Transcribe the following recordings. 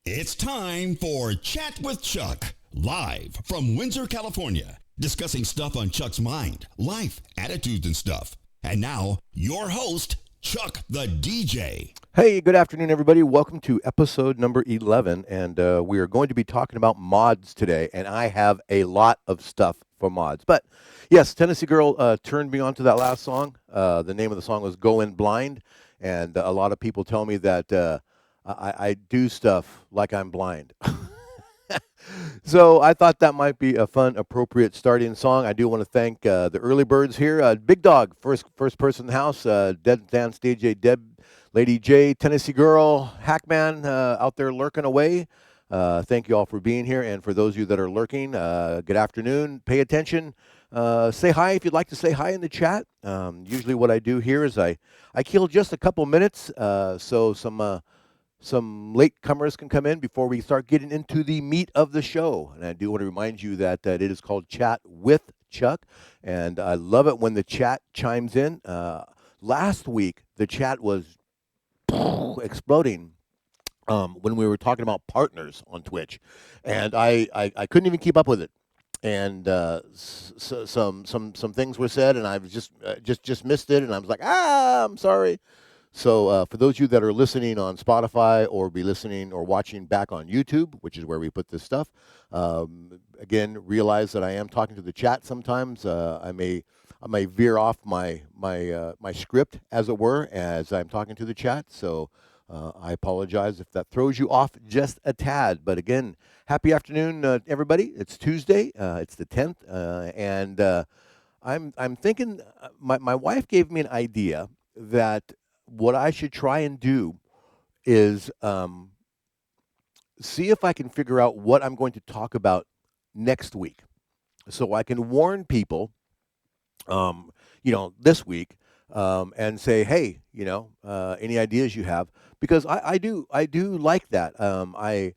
It's time for Chat with Chuck, live from Windsor, California, discussing stuff on Chuck's mind, life, attitudes, and stuff. And now, your host, Chuck the DJ. Hey, good afternoon, everybody. Welcome to episode number 11, and we are going to be talking about mods today, and I have a lot of stuff for mods. But yes, Tennessee Girl turned me on to that last song. The name of the song was Go In Blind, and a lot of people tell me that I do stuff like I'm blind. So I thought that might be a fun, appropriate starting song. I do want to thank the early birds here. Big Dog, first person in the house. Dead Dance DJ Deb, Lady J, Tennessee Girl, Hackman out there lurking away. Thank you all for being here. And for those of you that are lurking, good afternoon. Pay attention. Say hi if you'd like to say hi in the chat. Usually what I do here is I kill just a couple minutes so some latecomers can come in before we start getting into the meat of the show. And I do want to remind you that it is called Chat with Chuck, and I love it when the chat chimes in. Last week, the chat was exploding when we were talking about partners on Twitch, and I couldn't even keep up with it. And some things were said, and I was just missed it, and I was like, I'm sorry. So for those of you that are listening on Spotify or be listening or watching back on YouTube, which is where we put this stuff, again, realize that I am talking to the chat sometimes. I may veer off my script, as it were, as I'm talking to the chat. So I apologize if that throws you off just a tad. But again, happy afternoon, everybody. It's Tuesday. It's the 10th, and I'm thinking. My wife gave me an idea that what I should try and do is see if I can figure out what I'm going to talk about next week, so I can warn people, this week, and say, hey, any ideas you have, because I do like that. I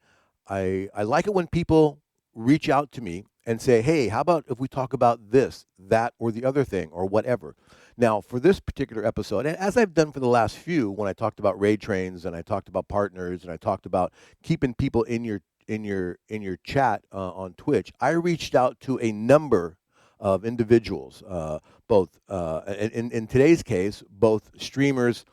like it when people reach out to me and say, hey, how about if we talk about this, that, or the other thing, or whatever. Now, for this particular episode, and as I've done for the last few, when I talked about raid trains and I talked about partners and I talked about keeping people in your chat on Twitch, I reached out to a number of individuals, both in today's case, both streamers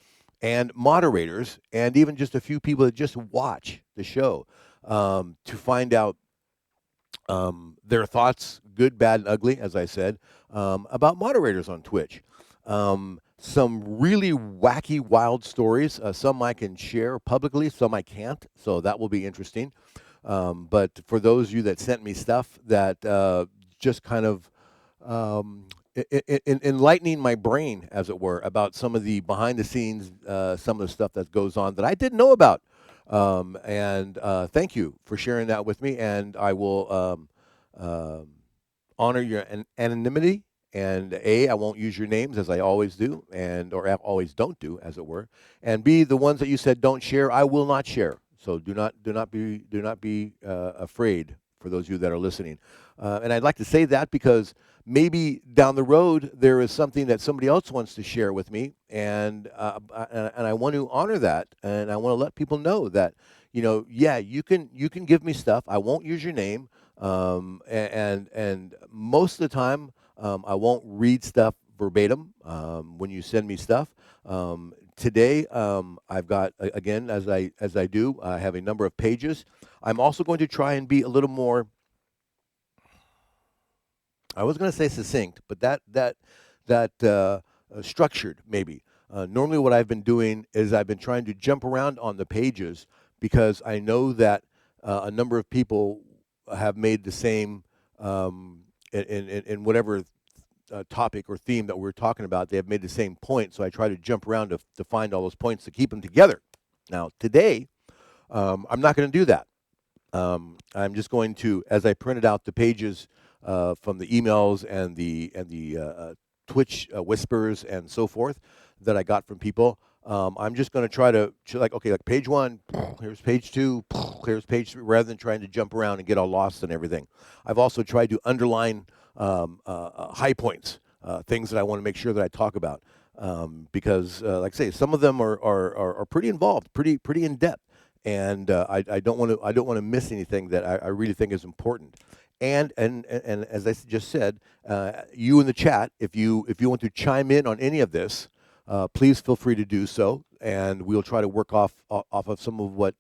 and moderators, and even just a few people that just watch the show, to find out their thoughts, good, bad, and ugly, as I said, about moderators on Twitch. Some really wacky, wild stories. Some I can share publicly, some I can't. So that will be interesting. But for those of you that sent me stuff that just kind of enlightening my brain, as it were, about some of the behind the scenes, some of the stuff that goes on that I didn't know about. And thank you for sharing that with me. And I will honor your anonymity. And A, I won't use your names, as I always do, or always don't do, as it were. And B, the ones that you said don't share, I will not share. So do not be afraid, for those of you that are listening. And I'd like to say that because maybe down the road there is something that somebody else wants to share with me, and I want to honor that, and I want to let people know that, yeah, you can give me stuff. I won't use your name, and most of the time, I won't read stuff verbatim when you send me stuff. Today, I've got, again, as I do, I have a number of pages. I'm also going to try and be a little more, I was going to say succinct, but that structured, maybe. Normally what I've been doing is I've been trying to jump around on the pages, because I know that a number of people have made the same, in whatever topic or theme that we're talking about, they have made the same point. So I try to jump around to find all those points to keep them together. Now, today, I'm not going to do that. I'm just going to, as I printed out the pages from the emails and the Twitch whispers and so forth that I got from people, I'm just going to try to, like page one, here's page two, here's page three, rather than trying to jump around and get all lost and everything. I've also tried to underline high points, things that I want to make sure that I talk about, because, like I say, some of them are pretty involved, pretty in depth. and I don't want to miss anything that I really think is important. And as I just said, you in the chat, if you want to chime in on any of this, please feel free to do so, and we'll try to work off of some of what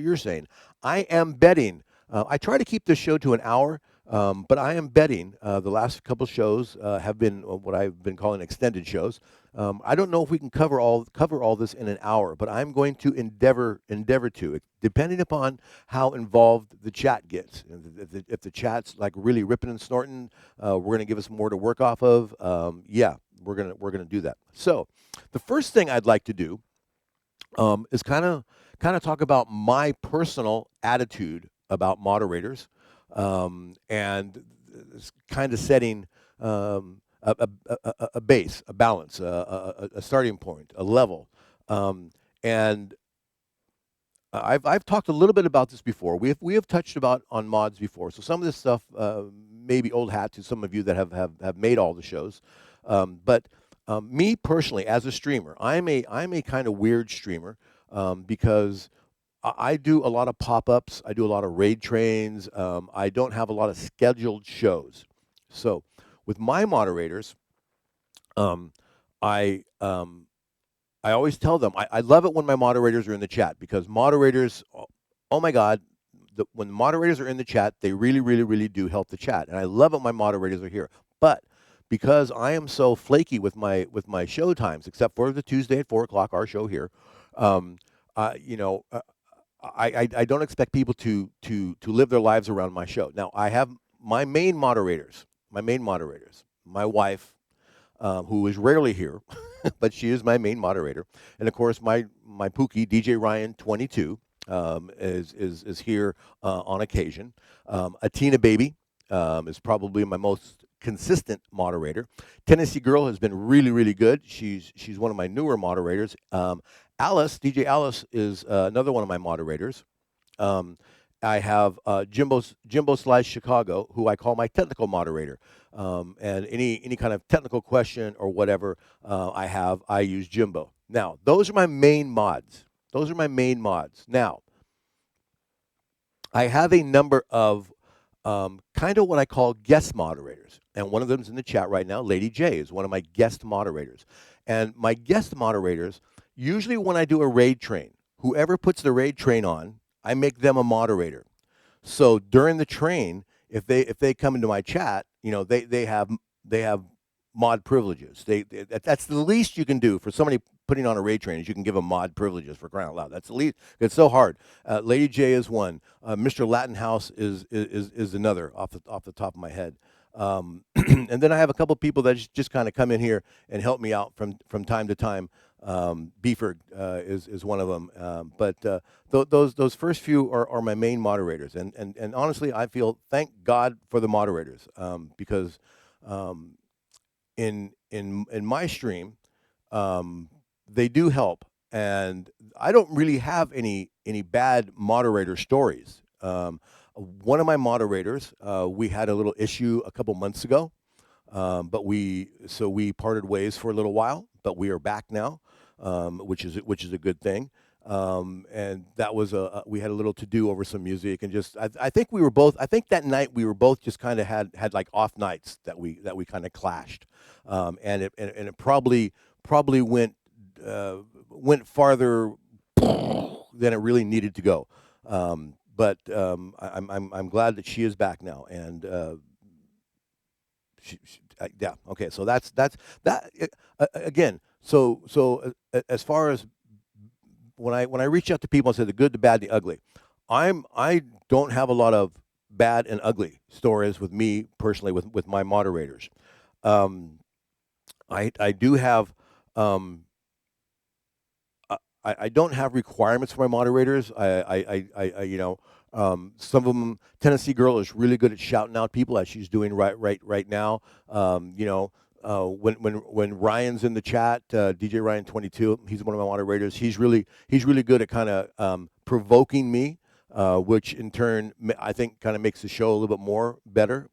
you're saying. I am betting. I try to keep this show to an hour. But I am betting the last couple shows have been what I've been calling extended shows. I don't know if we can cover all this in an hour, but I'm going to endeavor to, depending upon how involved the chat gets. If the chat's like really ripping and snorting, we're going to give us more to work off of. Yeah, we're gonna do that. So, the first thing I'd like to do is kind of talk about my personal attitude about moderators, and kind of setting a base, a balance, a starting point, a level. And I've talked a little bit about this before. We have touched about on mods before. So some of this stuff may be old hat to some of you that have made all the shows. But me personally, as a streamer, I'm a kind of weird streamer, because I do a lot of pop-ups. I do a lot of raid trains. I don't have a lot of scheduled shows. So with my moderators, I always tell them, I love it when my moderators are in the chat, because moderators, oh my God, when moderators are in the chat, they really, really, really do help the chat. And I love it when my moderators are here. But because I am so flaky with my show times, except for the Tuesday at 4 o'clock, our show here, you know, I don't expect people to live their lives around my show. Now, I have my main moderators, my wife, who is rarely here, but she is my main moderator, and of course my Pookie, DJ Ryan 22, is here on occasion. Atina Baby is probably my most consistent moderator. Tennessee Girl has been really, really good. She's one of my newer moderators. Alice, DJ Alice, is another one of my moderators. I have Jimbo Slice Chicago, who I call my technical moderator. And any kind of technical question or whatever I use Jimbo. Now, those are my main mods. Now, I have a number of kind of what I call guest moderators. And one of them is in the chat right now. Lady J is one of my guest moderators. And my guest moderators, usually when I do a raid train, whoever puts the raid train on, I make them a moderator. So during the train, if they come into my chat, you know, they have mod privileges. That's the least you can do for somebody putting on a raid train, is you can give them mod privileges, for crying out loud. That's the least. It's so hard. Lady J is one. Mr. Latin House is another off the top of my head. And then I have a couple people that just kind of come in here and help me out from time to time. Beeford is one of them. But those first few are my main moderators. And honestly, I feel, thank God for the moderators, because in my stream, they do help. And I don't really have any bad moderator stories. One of my moderators, we had a little issue a couple months ago, but we parted ways for a little while, but we are back now, which is a good thing. And that was we had a little to do over some music, and just I think that night we were both just kind of had like off nights that we kind of clashed, and it probably went farther than it really needed to go. But I'm glad that she is back now, and yeah, okay. So that's that again. So as far as when I reach out to people and say the good, the bad, the ugly, I don't have a lot of bad and ugly stories with me personally with my moderators. I do have. I don't have requirements for my moderators. You know, some of them. Tennessee Girl is really good at shouting out people, as she's doing right now. You know, when Ryan's in the chat, DJ Ryan 22, he's one of my moderators. He's really good at kind of provoking me, which in turn I think kind of makes the show a little bit better.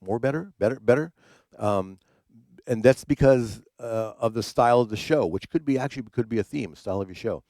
And that's because of the style of the show, which could be a theme, style of your show.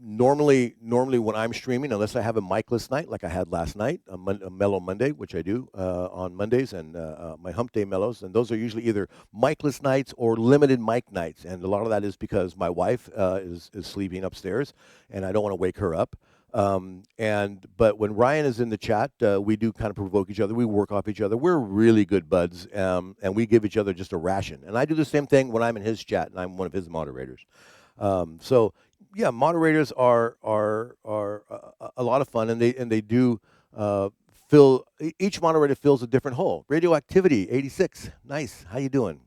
normally when I'm streaming, unless I have a micless night like I had last night, a Mellow Monday, which I do on Mondays, and my Hump Day Mellows, and those are usually either micless nights or limited mic nights, and a lot of that is because my wife is sleeping upstairs, and I don't want to wake her up. But when Ryan is in the chat, we do kind of provoke each other. We work off each other. We're really good buds, and we give each other just a ration. And I do the same thing when I'm in his chat, and I'm one of his moderators. So yeah, moderators are a lot of fun, and they do fill. Each moderator fills a different hole. Radioactivity 86, nice. How you doing?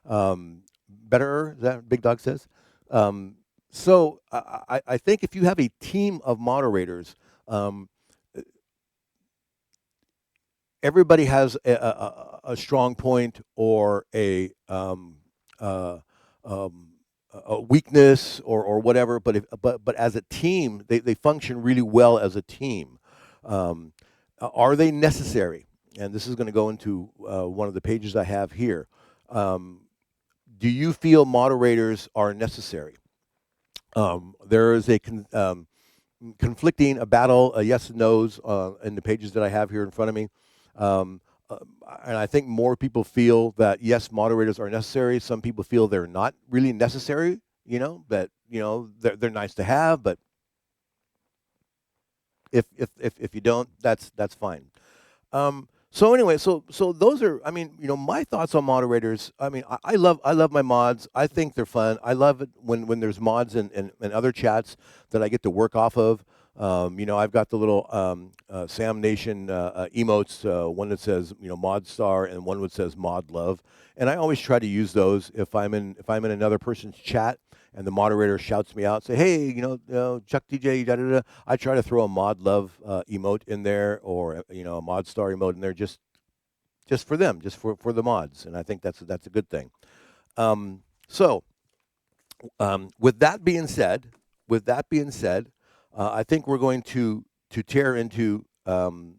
Better, that Big Dog says. So I think if you have a team of moderators, everybody has a strong point or a weakness or whatever, but as a team, they function really well as a team. Are they necessary? And this is going to go into one of the pages I have here. Do you feel moderators are necessary? There is a conflicting, a battle, a yes and no's in the pages that I have here in front of me. And I think more people feel that, yes, moderators are necessary. Some people feel they're not really necessary, that, they're nice to have, but if you don't, that's fine. So anyway, so those are, my thoughts on moderators. I love my mods. I think they're fun. I love it when there's mods and other chats that I get to work off of. I've got the little Sam Nation emotes, one that says Mod Star and one that says Mod Love, and I always try to use those if I'm in another person's chat and the moderator shouts me out, say, hey, Chuck DJ, da da da. I try to throw a Mod Love emote in there, or a Mod Star emote in there, just for them, just for the mods, and I think that's a good thing. With that being said, I think we're going to tear into some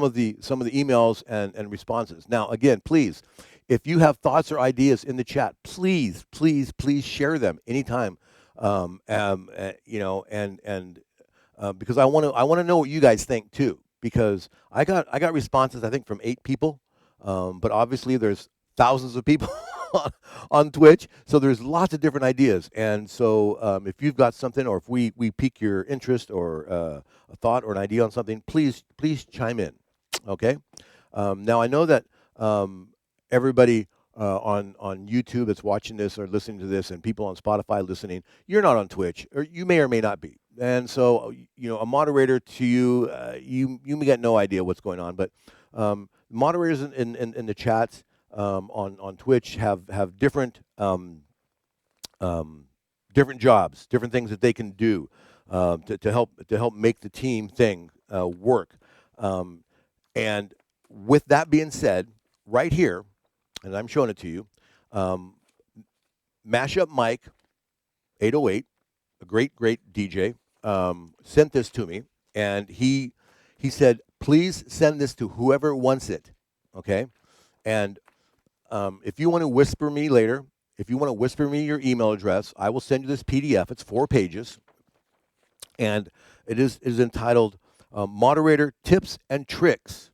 of the emails and responses. Now, again, please, if you have thoughts or ideas in the chat, please share them anytime. Because I want to know what you guys think too. Because I got responses, I think, from 8 people, but obviously there's thousands of people on Twitch, so there's lots of different ideas. And so if you've got something, or if we pique your interest, or a thought or an idea on something, please chime in. Okay. Now I know that everybody on YouTube that's watching this or listening to this, and people on Spotify listening, you're not on Twitch, or you may or may not be. And so a moderator to you, you may get no idea what's going on. But moderators in the chats on Twitch have different different jobs, different things that they can do to help make the team thing work. And with that being said, right here, and I'm showing it to you, Mashup Mike 808, a great DJ, sent this to me, and he said, please send this to whoever wants it. Okay, and if you want to whisper me later, if you want to whisper me your email address, I will send you this PDF. It's 4 pages, and it is entitled Moderator Tips and Tricks.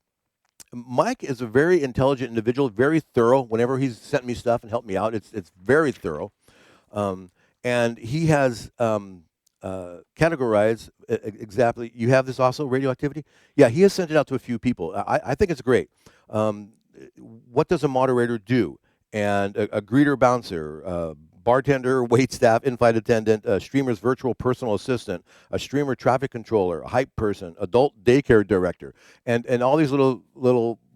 Mike is a very intelligent individual, very thorough. Whenever he's sent me stuff and helped me out, it's very thorough. And he has categorized exactly. You have this also, radioactivity? Yeah, he has sent it out to a few people. I think it's great. What does a moderator do? And a greeter, bouncer, bartender, waitstaff, in-flight attendant, a streamer's virtual personal assistant, a streamer traffic controller, a hype person, adult daycare director, and all these little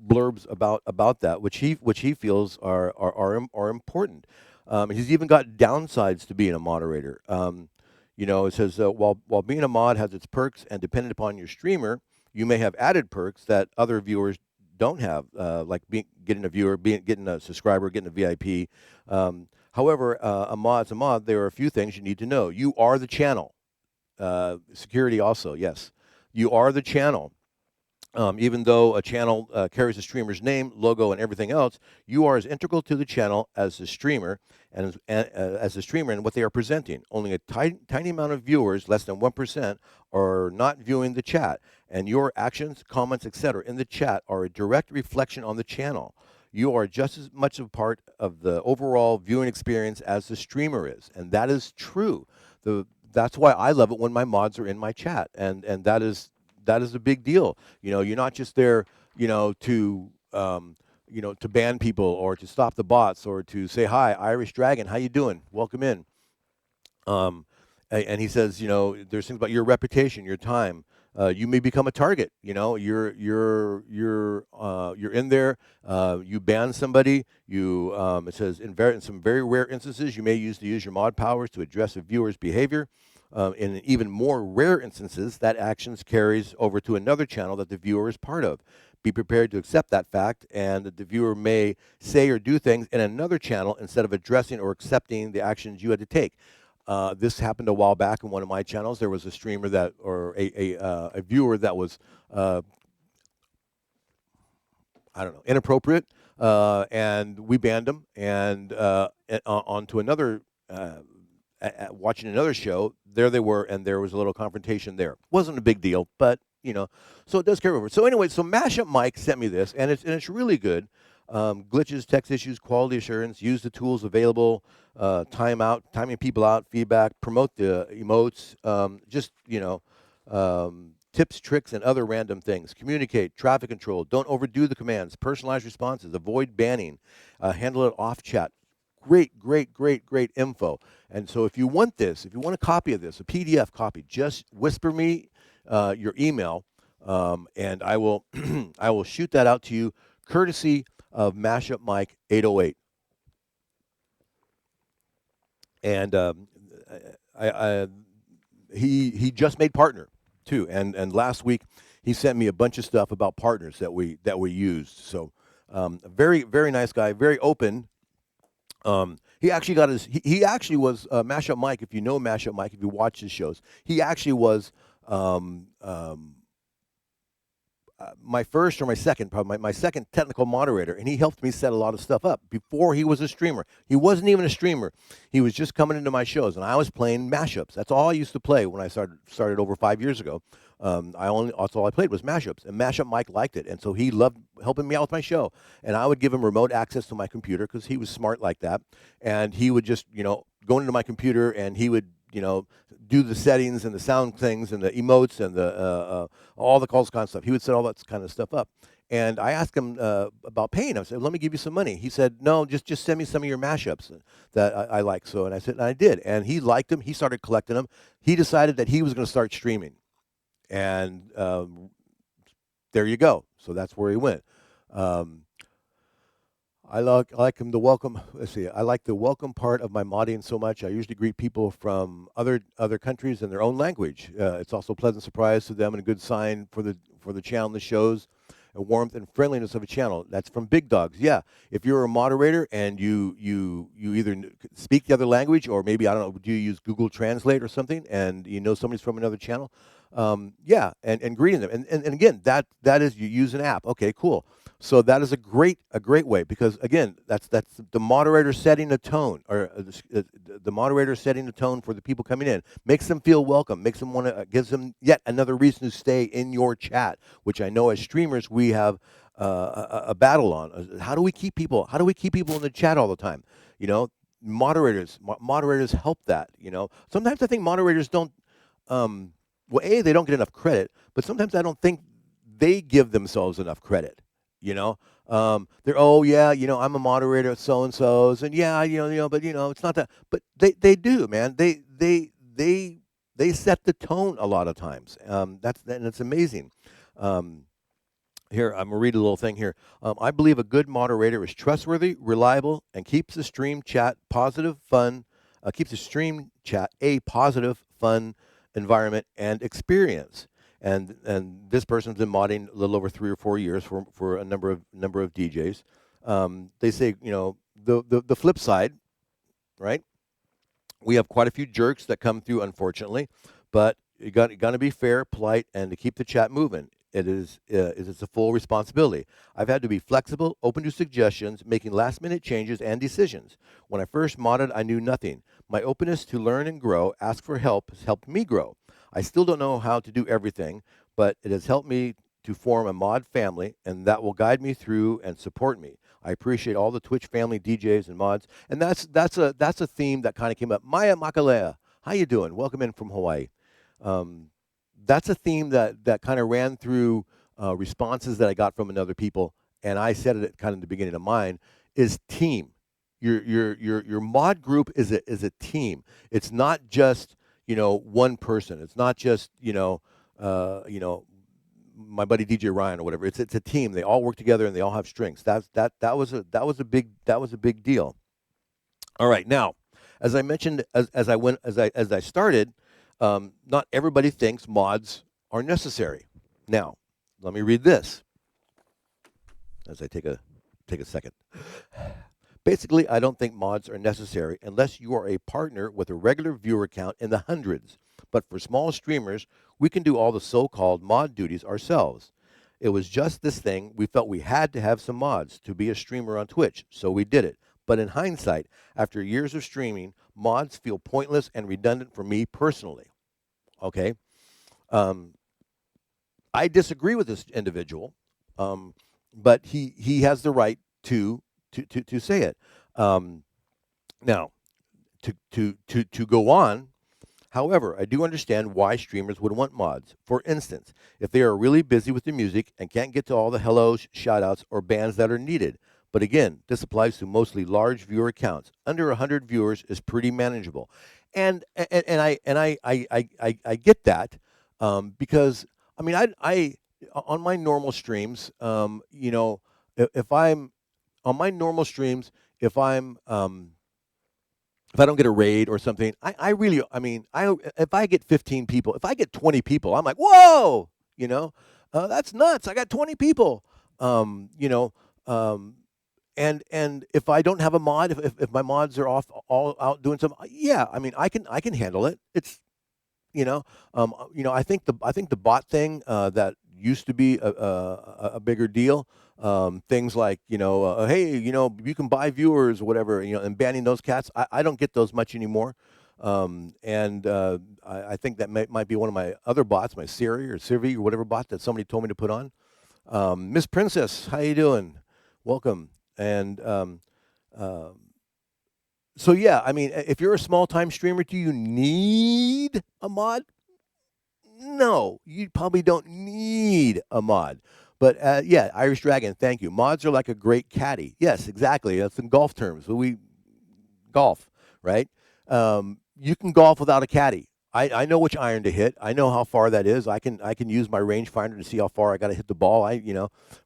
blurbs about that, which he feels are important. He's even got downsides to being a moderator. It says while being a mod has its perks, and dependent upon your streamer, you may have added perks that other viewers don't have, like getting a viewer, getting a subscriber, getting a VIP. However, a mod's a mod. There are a few things you need to know. You are the channel. Security also, yes. You are the channel. Even though a channel carries the streamer's name, logo, and everything else, you are as integral to the channel as the streamer as the streamer and what they are presenting. Only a tiny amount of viewers, less than 1%, are not viewing the chat, and your actions, comments, etc. in the chat are a direct reflection on the channel. You are just as much a part of the overall viewing experience as the streamer is, and that is true. That's why I love it when my mods are in my chat, and that is a big deal. You're not just there, to to ban people or to stop the bots or to say hi, Irish Dragon, how you doing? Welcome in. And he says, there's things about your reputation, your time. You may become a target. You're in there. You ban somebody. It says in some very rare instances, you may use your mod powers to address a viewer's behavior. In even more rare instances, that actions carries over to another channel that the viewer is part of. Be prepared to accept that fact, and that the viewer may say or do things in another channel instead of addressing or accepting the actions you had to take. This happened a while back in one of my channels. There was a streamer or a viewer that was, inappropriate, and we banned him. And onto another, watching another show, there they were, and there was a little confrontation there. Wasn't a big deal, but so it does carry over. So anyway, Mashup Mike sent me this, and it's really good. Glitches, text issues, quality assurance, use the tools available, timing people out, feedback, promote the emotes, tips, tricks, and other random things. Communicate, traffic control, don't overdo the commands, personalized responses, avoid banning, handle it off chat. Great info. And so if you want a copy of this, a PDF copy, just whisper me your email, and I will I will shoot that out to you, courtesy of Mashup Mike 808. And he just made partner too, and last week he sent me a bunch of stuff about partners that we used. So a very nice guy, very open. He actually got he actually was Mashup Mike. If you know Mashup Mike, if you watch his shows, he actually was my first or my second, probably my second technical moderator, and he helped me set a lot of stuff up before he was a streamer. He wasn't even a streamer. He was just coming into my shows, and I was playing mashups. That's all I used to play when I started over 5 years ago. That's all I played was mashups, and Mashup Mike liked it, and so he loved helping me out with my show. And I would give him remote access to my computer because he was smart like that, and he would just go into my computer and he would do the settings and the sound things and the emotes and the all the calls kind of stuff. He would set all that kind of stuff up. And I asked him about paying. I said, let me give you some money. He said, no, just send me some of your mashups that I like. So, and I said, and I did. And he liked them. He started collecting them. He decided that he was going to start streaming. And there you go. So that's where he went. I like him to welcome. Let's see. I like the welcome part of my modding so much. I usually greet people from other countries in their own language. It's also a pleasant surprise to them and a good sign for the channel that shows a warmth and friendliness of a channel. That's from Big Dogs. Yeah. If you're a moderator and you either speak the other language or maybe, I don't know, do you use Google Translate or something, and somebody's from another channel, yeah, and greeting them. And again, that is, you use an app. Okay, cool. So that is a great way, because again, that's the moderator setting a tone, or the moderator setting the tone for the people coming in, makes them feel welcome, makes them want to, gives them yet another reason to stay in your chat, which I know as streamers we have a battle on. How do we keep people in the chat all the time? Moderators help that. Sometimes I think moderators don't. Well, they don't get enough credit, but sometimes I don't think they give themselves enough credit. They're, oh yeah, I'm a moderator at so and so's, and yeah, but it's not that. But they do, man. They set the tone a lot of times. And it's amazing. Here, I'm gonna read a little thing here. I believe a good moderator is trustworthy, reliable, and keeps the stream chat positive, fun. Keeps the stream chat a positive, fun environment and experience. And this person's been modding a little over 3 or 4 years for a number of DJs. They say, the flip side, right? We have quite a few jerks that come through, unfortunately, but you got to be fair, polite, and to keep the chat moving. it's a full responsibility. I've had to be flexible, open to suggestions, making last-minute changes and decisions. When I first modded, I knew nothing. My openness to learn and grow, ask for help, has helped me grow. I still don't know how to do everything, but it has helped me to form a mod family, and that will guide me through and support me. I appreciate all the Twitch family DJs and mods, and that's a theme that kind of came up. Maya Makalea, how you doing? Welcome in from Hawaii. That's a theme that kind of ran through responses that I got from other people, and I said it at kind of the beginning of mine, is team. Your mod group is a team. It's not just one person. It's not just my buddy DJ Ryan or whatever. It's a team. They all work together and they all have strengths. That was a big deal. All right, now, as I mentioned, as I started, not everybody thinks mods are necessary. Now, let me read this as I take a second. Basically, I don't think mods are necessary unless you are a partner with a regular viewer count in the hundreds. But for small streamers, we can do all the so-called mod duties ourselves. It was just this thing. We felt we had to have some mods to be a streamer on Twitch, so we did it. But in hindsight, after years of streaming, mods feel pointless and redundant for me personally. Okay? I disagree with this individual, but he has the right to say it. Now, to go on, however, I do understand why streamers would want mods. For instance, if they are really busy with the music and can't get to all the hellos, shoutouts, or bands that are needed. But again, this applies to mostly large viewer accounts. Under 100 viewers is pretty manageable, and I get that because I mean I on my normal streams, if I'm on my normal streams, if I don't get a raid or something, if I get 15 people, if I get 20 people, I'm like, whoa, that's nuts. I got 20 people, and if I don't have a mod, if my mods are all out doing something, yeah, I mean, I can handle it. It's, I think the bot thing that used to be a bigger deal. Things like, hey, you can buy viewers or whatever, and banning those cats. I don't get those much anymore. I think that might be one of my other bots, my Siri or Sirvi or whatever bot that somebody told me to put on. Miss Princess, how you doing? Welcome. And so, yeah, I mean, if you're a small-time streamer, do you need a mod? No, you probably don't need a mod. But, yeah, Irish Dragon, thank you. Mods are like a great caddy. Yes, exactly. That's in golf terms. We golf, right? You can golf without a caddy. I know which iron to hit. I know how far that is. I can use my rangefinder to see how far I got to hit the ball.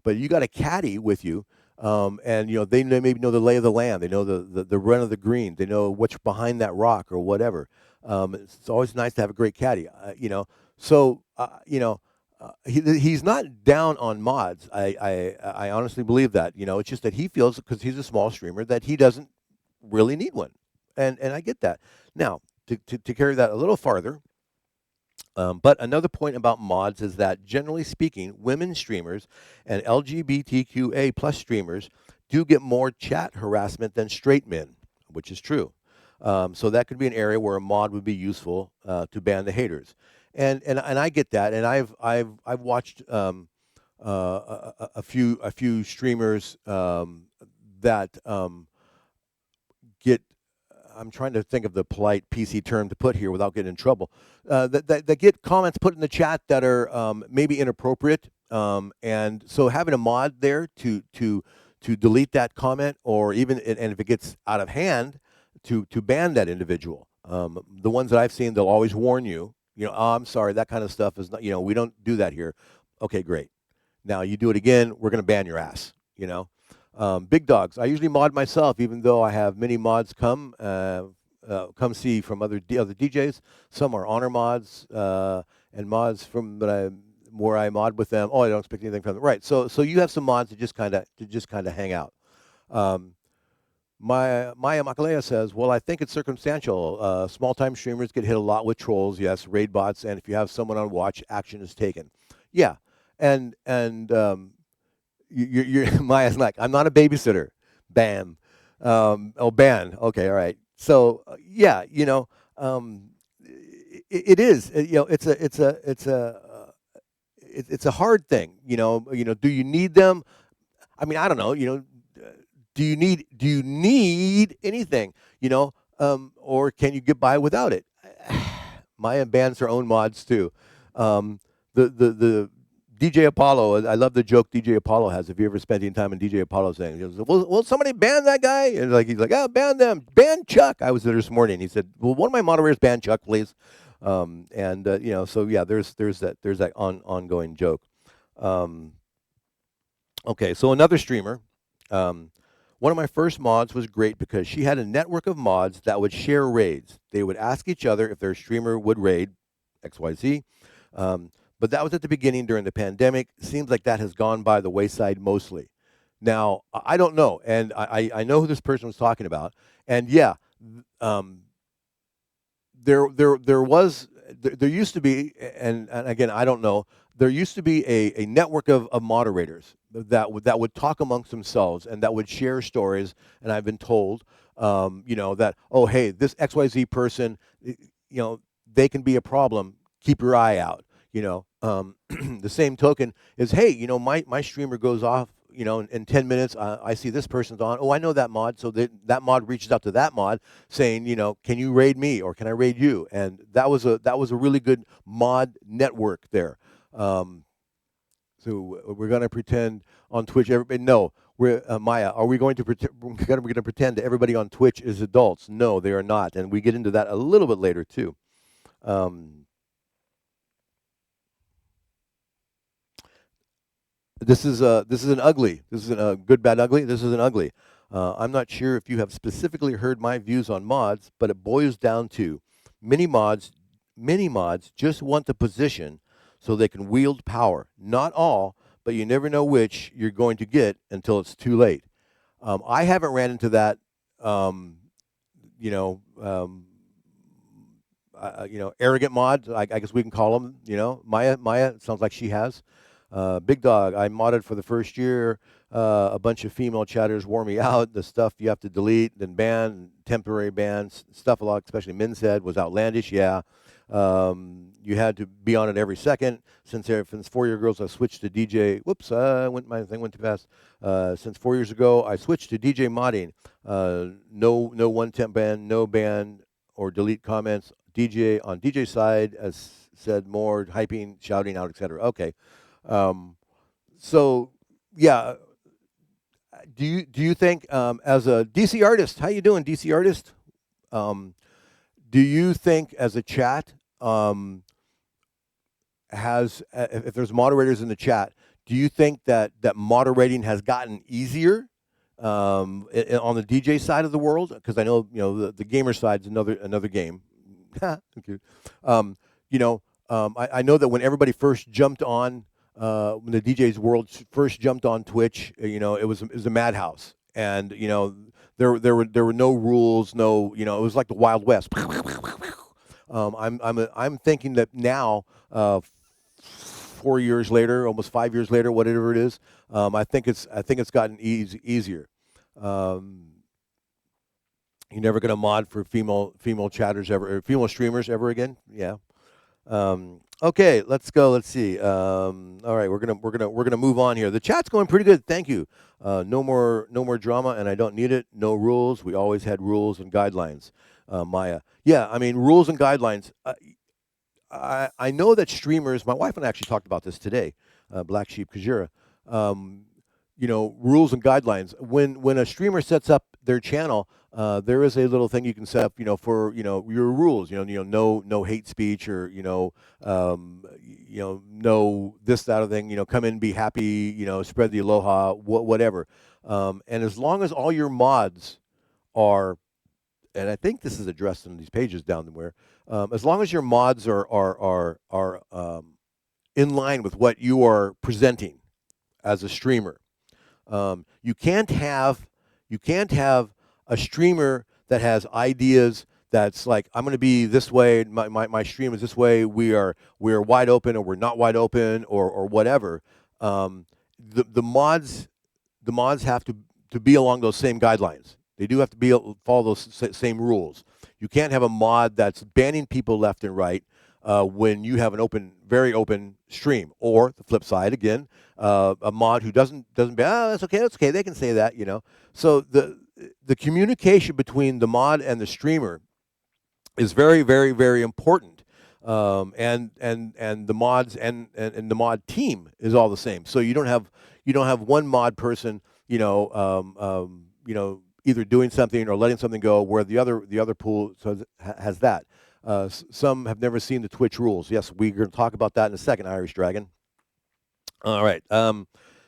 But you got a caddy with you. They maybe know the lay of the land. They know the run of the green. They know what's behind that rock or whatever. It's always nice to have a great caddy, he's not down on mods. I honestly believe that. It's just that he feels, because he's a small streamer, that he doesn't really need one. And I get that. Now, to carry that a little farther, but another point about mods is that, generally speaking, women streamers and LGBTQA plus streamers do get more chat harassment than straight men, which is true. So that could be an area where a mod would be useful to ban the haters, and I get that. And I've watched a few streamers that get. I'm trying to think of the polite PC term to put here without getting in trouble. That get comments put in the chat that are maybe inappropriate, and so having a mod there to delete that comment, or even, and if it gets out of hand, to ban that individual. The ones that I've seen, they'll always warn you. Oh, I'm sorry, that kind of stuff is not. We don't do that here. Okay, great. Now you do it again, we're going to ban your ass. Big dogs. I usually mod myself, even though I have many mods come see from other DJs. Some are honor mods and mods from where I mod with them. Oh, I don't expect anything from them. Right. So you have some mods to just kind of hang out. Maya Makalea says, well, I think it's circumstantial. Small-time streamers get hit a lot with trolls, yes, raid bots, and if you have someone on watch, action is taken. Yeah. and you're Maya's like, I'm not a babysitter. Bam. Oh, ban. Okay, all right. So yeah, it is. It's a hard thing. Do you need them? I mean, I don't know. Do you need anything? Or can you get by without it? Maya bans her own mods too. The DJ Apollo. I love the joke DJ Apollo has. If you ever spent any time in DJ Apollo saying, he goes, "Will somebody ban that guy?" And he's like, "Oh, ban them, ban Chuck." I was there this morning. He said, "Well, one of my moderators ban Chuck, please." So yeah, there's that ongoing joke. Um, okay, so another streamer. Um, One of my first mods was great because she had a network of mods that would share raids. They would ask each other if their streamer would raid XYZ. Um, but that was at the beginning during the pandemic. Seems like that has gone by the wayside mostly. Now, I don't know, and I know who this person was talking about. And yeah, um, there used to be, and again, I don't know, there used to be a network of moderators that would talk amongst themselves and that would share stories. And I've been told, that, oh, hey, this XYZ person, they can be a problem. Keep your eye out. The same token is, hey, my streamer goes off, in 10 minutes. I see this person's on. Oh, I know that mod. So that mod reaches out to that mod saying, can you raid me or can I raid you? And that was a really good mod network there. So we're going to pretend on Twitch. Everybody, no, we're Maya. Are we going to pretend? We're going to pretend that everybody on Twitch is adults? No, they are not, and we get into that a little bit later too. This is an ugly. This is a good, bad, ugly. This is an ugly. I'm not sure if you have specifically heard my views on mods, but it boils down to many mods. Many mods just want the position so they can wield power. Not all, but you never know which you're going to get until it's too late. I haven't ran into that. You know, um, Arrogant mods. I guess we can call them. Maya sounds like she has. Big Dog, I modded for the first year. A bunch of female chatters wore me out. The stuff you have to delete, then ban, temporary bans, stuff a lot, especially men said, was outlandish. Yeah. You had to be on it every second. Since 4-year girls, I switched to DJ. Whoops, my thing went too fast. Since 4 years ago, I switched to DJ modding. No one temp ban, no ban or delete comments. DJ on DJ side, as said, more hyping, shouting out, etc. Okay. So yeah, do you think as a DC artist, how you doing, DC artist? Do you think as a chat has if there's moderators in the chat, do you think that moderating has gotten easier on the DJ side of the world? Because I know the gamer side's another game. Okay. I know that when everybody first jumped on. When the DJ's world first jumped on Twitch, it was a madhouse, and there were no rules, no, it was like the Wild West. I'm thinking that now, 4 years later, almost 5 years later, whatever it is, I think it's gotten easier. You're never gonna mod for female chatters ever, or female streamers ever again. Yeah. Okay, let's go. Let's see. All right, we're gonna move on here. The chat's going pretty good. Thank you. No more drama, and I don't need it. No rules. We always had rules and guidelines. Maya. Yeah, I mean rules and guidelines. I know that streamers. My wife and I actually talked about this today. Black Sheep Kajira. Rules and guidelines. When a streamer sets up their channel, there is a little thing you can set up, for your rules. No hate speech, or no this, that, other thing. Come in, be happy. Spread the aloha, whatever. And as long as all your mods are, and I think this is addressed in these pages down there, as long as your mods are in line with what you are presenting as a streamer. You can't have a streamer that has ideas that's like, I'm going to be this way, my stream is this way, we're wide open or we're not wide open or whatever. Um, the mods have to be along those same guidelines. They do have to be follow those same rules. You can't have a mod that's banning people left and right when you have an open, very open stream. Or the flip side again, a mod who doesn't ban. Oh, that's okay. They can say that, you know. So the communication between the mod and the streamer is very, very, very important. And the mods and the mod team is all the same. So you don't have one mod person, either doing something or letting something go, where the other pool has that. Some have never seen the Twitch rules. Yes, we're going to talk about that in a second, Irish Dragon. All right.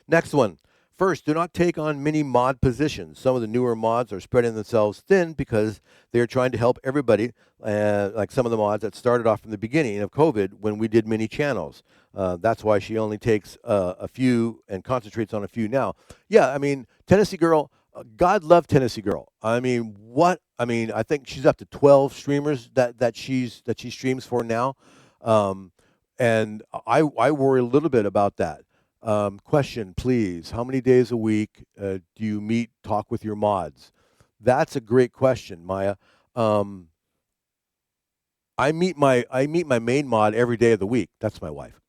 Next one. First, do not take on many mod positions. Some of the newer mods are spreading themselves thin because they're trying to help everybody, like some of the mods that started off from the beginning of COVID when we did mini channels. That's why she only takes a few and concentrates on a few now. Yeah, I mean, Tennessee Girl, God love Tennessee Girl. I mean, I think she's up to 12 streamers that she streams for now. And I worry a little bit about that. Question, please. How many days a week do you talk with your mods? That's a great question, Maya. I meet my main mod every day of the week. That's my wife.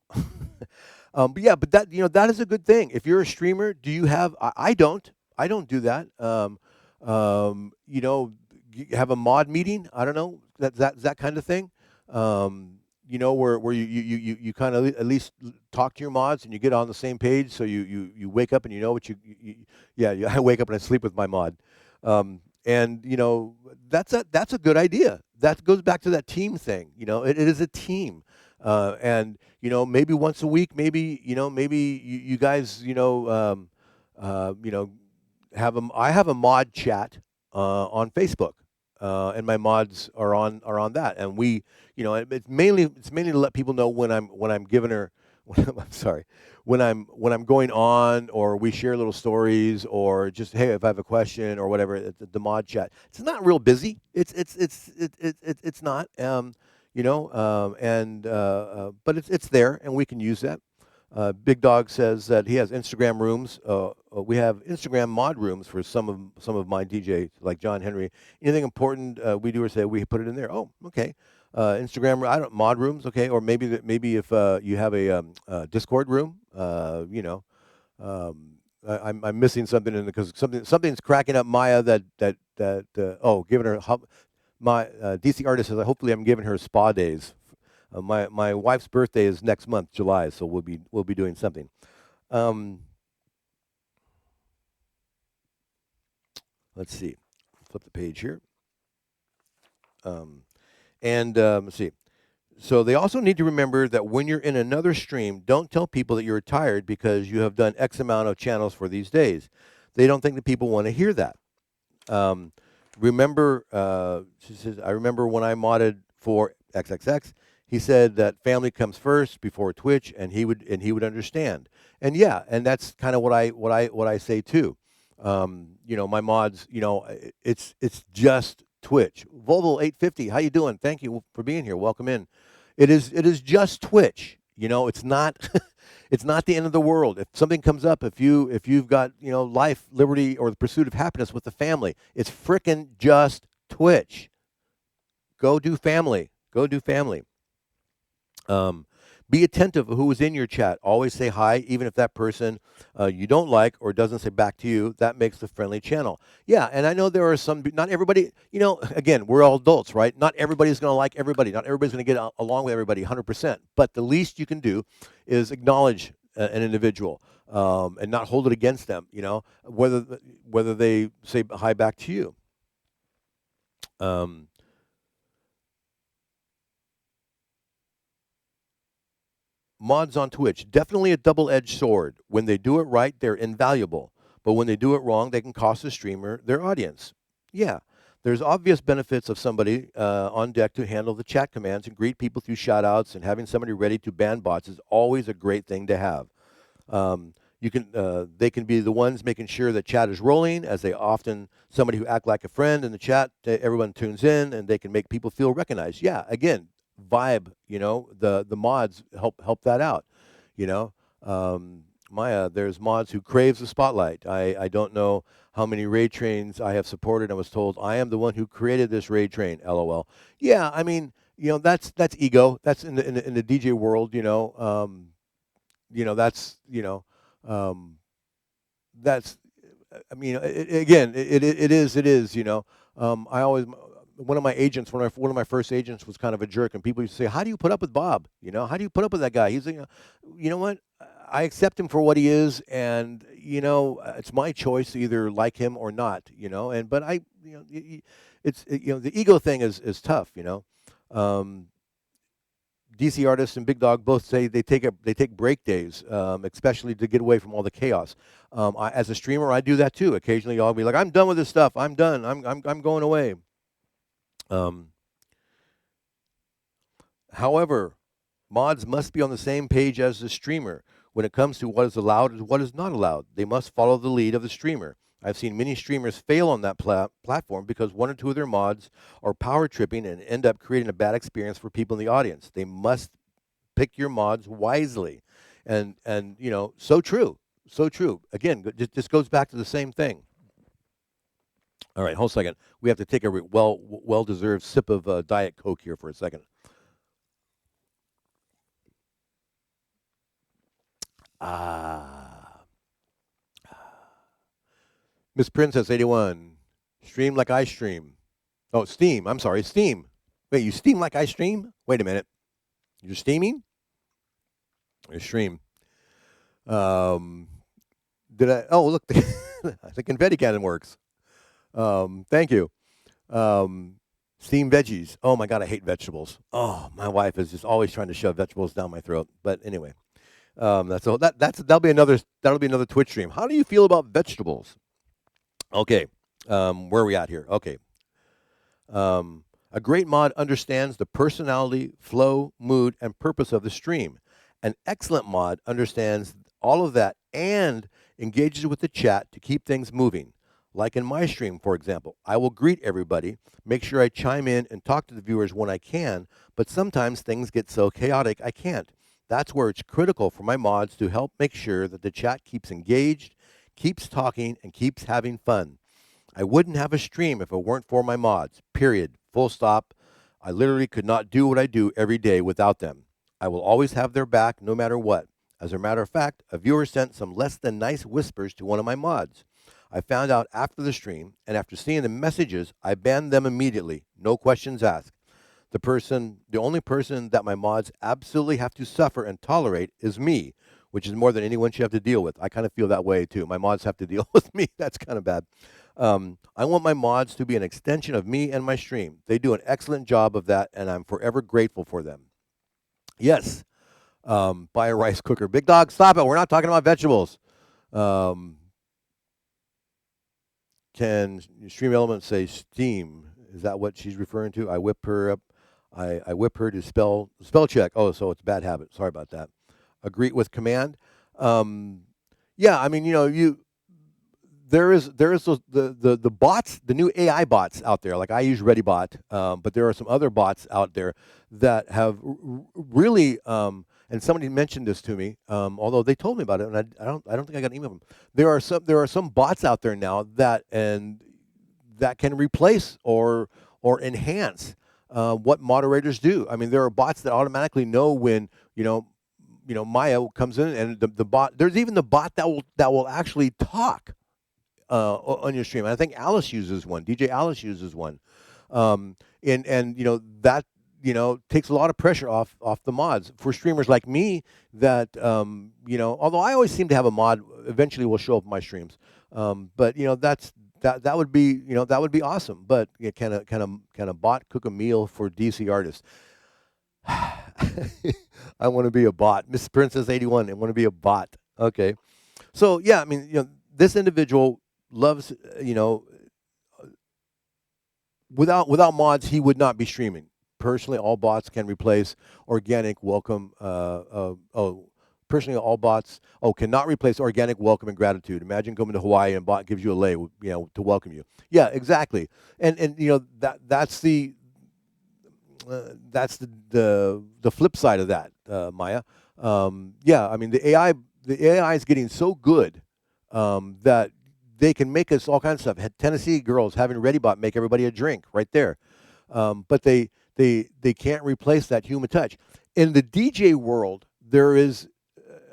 But that is a good thing. If you're a streamer, do you have? I don't do that. Have a mod meeting. I don't know that kind of thing. Where you kind of at least talk to your mods and you get on the same page, so you wake up and you know what I wake up and I sleep with my mod, and that's a good idea. That goes back to that team thing. It is a team, and maybe once a week, maybe you guys I have a mod chat on Facebook. And my mods are on that, and we, it's mainly to let people know when I'm giving her, I'm sorry, when I'm going on, or we share little stories, or just, hey, if I have a question or whatever, the mod chat. It's not real busy. It's not, but it's there, and we can use that. Big Dog says that he has Instagram rooms. We have Instagram mod rooms for some of my DJs, like John Henry. Anything important we do or say, we put it in there. Oh, okay. Instagram, mod rooms, okay. Or maybe if you have a Discord room, I'm missing something because something's cracking up Maya giving her my DC artist says hopefully I'm giving her spa days. My wife's birthday is next month, July, so we'll be doing something. Let's see. Flip the page here. Let's see. So they also need to remember that when you're in another stream, don't tell people that you're retired because you have done X amount of channels for these days. They don't think that people want to hear that. She says, I remember when I modded for XXX. He said that family comes first before Twitch, and he would understand. And yeah, and that's kind of what I say too. My mods, it's just Twitch. Volvo 850, how you doing? Thank you for being here. Welcome in. It is just Twitch. It's not it's not the end of the world. If something comes up, if you've got life, liberty, or the pursuit of happiness with the family, it's frickin' just Twitch. Go do family. Be attentive of who is in your chat. Always say hi, even if that person you don't like or doesn't say back to you. That makes the friendly channel. Yeah, and I know there are some, not everybody, again, we're all adults, right? Not everybody's going to like everybody. Not everybody's going to get along with everybody 100%. But the least you can do is acknowledge an individual and not hold it against them, whether they say hi back to you. Mods on Twitch, definitely a double-edged sword. When they do it right, they're invaluable. But when they do it wrong, they can cost the streamer their audience. Yeah, there's obvious benefits of somebody on deck to handle the chat commands and greet people through shout-outs, and having somebody ready to ban bots is always a great thing to have. You can they can be the ones making sure that chat is rolling, as they often somebody who act like a friend in the chat. Everyone tunes in, and they can make people feel recognized. Yeah, again, vibe. The mods help that out. You know, Maya, there's mods who craves the spotlight. I don't know how many raid trains I have supported. I was told I am the one who created this raid train. LOL. Yeah, I mean, that's ego. That's in the DJ world. That's um, that's I mean, again, it is. I always one of my agents, one of my first agents was kind of a jerk, and people used to say, "How do you put up with Bob? How do you put up with that guy?" He's like, you know what? I accept him for what he is, and it's my choice to either like him or not. But the ego thing is tough. DC artists and Big Dog both say they take break days, especially to get away from all the chaos. As a streamer, I do that too. Occasionally, I'll be like, "I'm done with this stuff. I'm done. I'm going away." Um, However, mods must be on the same page as the streamer when it comes to what is allowed and what is not allowed. They must follow the lead of the streamer. I've seen many streamers fail on that platform because one or two of their mods are power tripping and end up creating a bad experience for people in the audience. They must pick your mods wisely, and so true, so true. Again, this goes back to the same thing. All right, hold a second. We have to take a well deserved sip of Diet Coke here for a second. Miss Princess 81, stream like I stream. Oh, Steam. I'm sorry, Steam. Wait, you steam like I stream? Wait a minute. You're steaming? Or stream? Did I? Oh, look, the confetti cannon works. Thank you. Steamed veggies. Oh my God, I hate vegetables. Oh, my wife is just always trying to shove vegetables down my throat. But anyway, that'll be another Twitch stream. How do you feel about vegetables? Okay, where are we at here? Okay. A great mod understands the personality, flow, mood, and purpose of the stream. An excellent mod understands all of that and engages with the chat to keep things moving. Like in my stream, for example, I will greet everybody, make sure I chime in and talk to the viewers when I can, but sometimes things get so chaotic I can't. That's where it's critical for my mods to help make sure that the chat keeps engaged, keeps talking, and keeps having fun. I wouldn't have a stream if it weren't for my mods, period, full stop. I literally could not do what I do every day without them. I will always have their back no matter what. As a matter of fact, a viewer sent some less than nice whispers to one of my mods. I found out after the stream, and after seeing the messages, I banned them immediately, no questions asked. The only person that my mods absolutely have to suffer and tolerate is me, which is more than anyone should have to deal with. I kind of feel that way too. My mods have to deal with me. That's kind of bad. I want my mods to be an extension of me and my stream. They do an excellent job of that, and I'm forever grateful for them. Yes, buy a rice cooker. Big Dog, stop it. We're not talking about vegetables. Can Stream Elements say Steam? Is that what she's referring to? I whip her up. I whip her to spell check. Oh, so it's a bad habit. Sorry about that. Agree with command. Yeah, I mean, there is the bots, the new AI bots out there. Like I use ReadyBot, but there are some other bots out there that have really. And somebody mentioned this to me, although they told me about it, and I don't think I got an email from them. There are some bots out there now that can replace or enhance what moderators do. I mean, there are bots that automatically know when Maya comes in, and the bot. There's even the bot that will actually talk on your stream. And I think Alice uses one. DJ Alice uses one, and that takes a lot of pressure off the mods for streamers like me. That although I always seem to have a mod, eventually will show up in my streams. But that would be awesome. But can a bot cook a meal for DC artists? I want to be a bot. Miss Princess 81. I want to be a bot. Okay. So yeah, I mean, this individual loves, without mods, he would not be streaming. Personally, all bots can replace organic welcome personally, all bots cannot replace organic welcome and gratitude. Imagine going to Hawaii and bot gives you a lei, to welcome you. Yeah, exactly. And that's the flip side of that, Maya. Yeah, I mean the AI is getting so good that they can make us all kinds of stuff. Tennessee girls having ReadyBot make everybody a drink right there, but they can't replace that human touch. In the DJ world, there is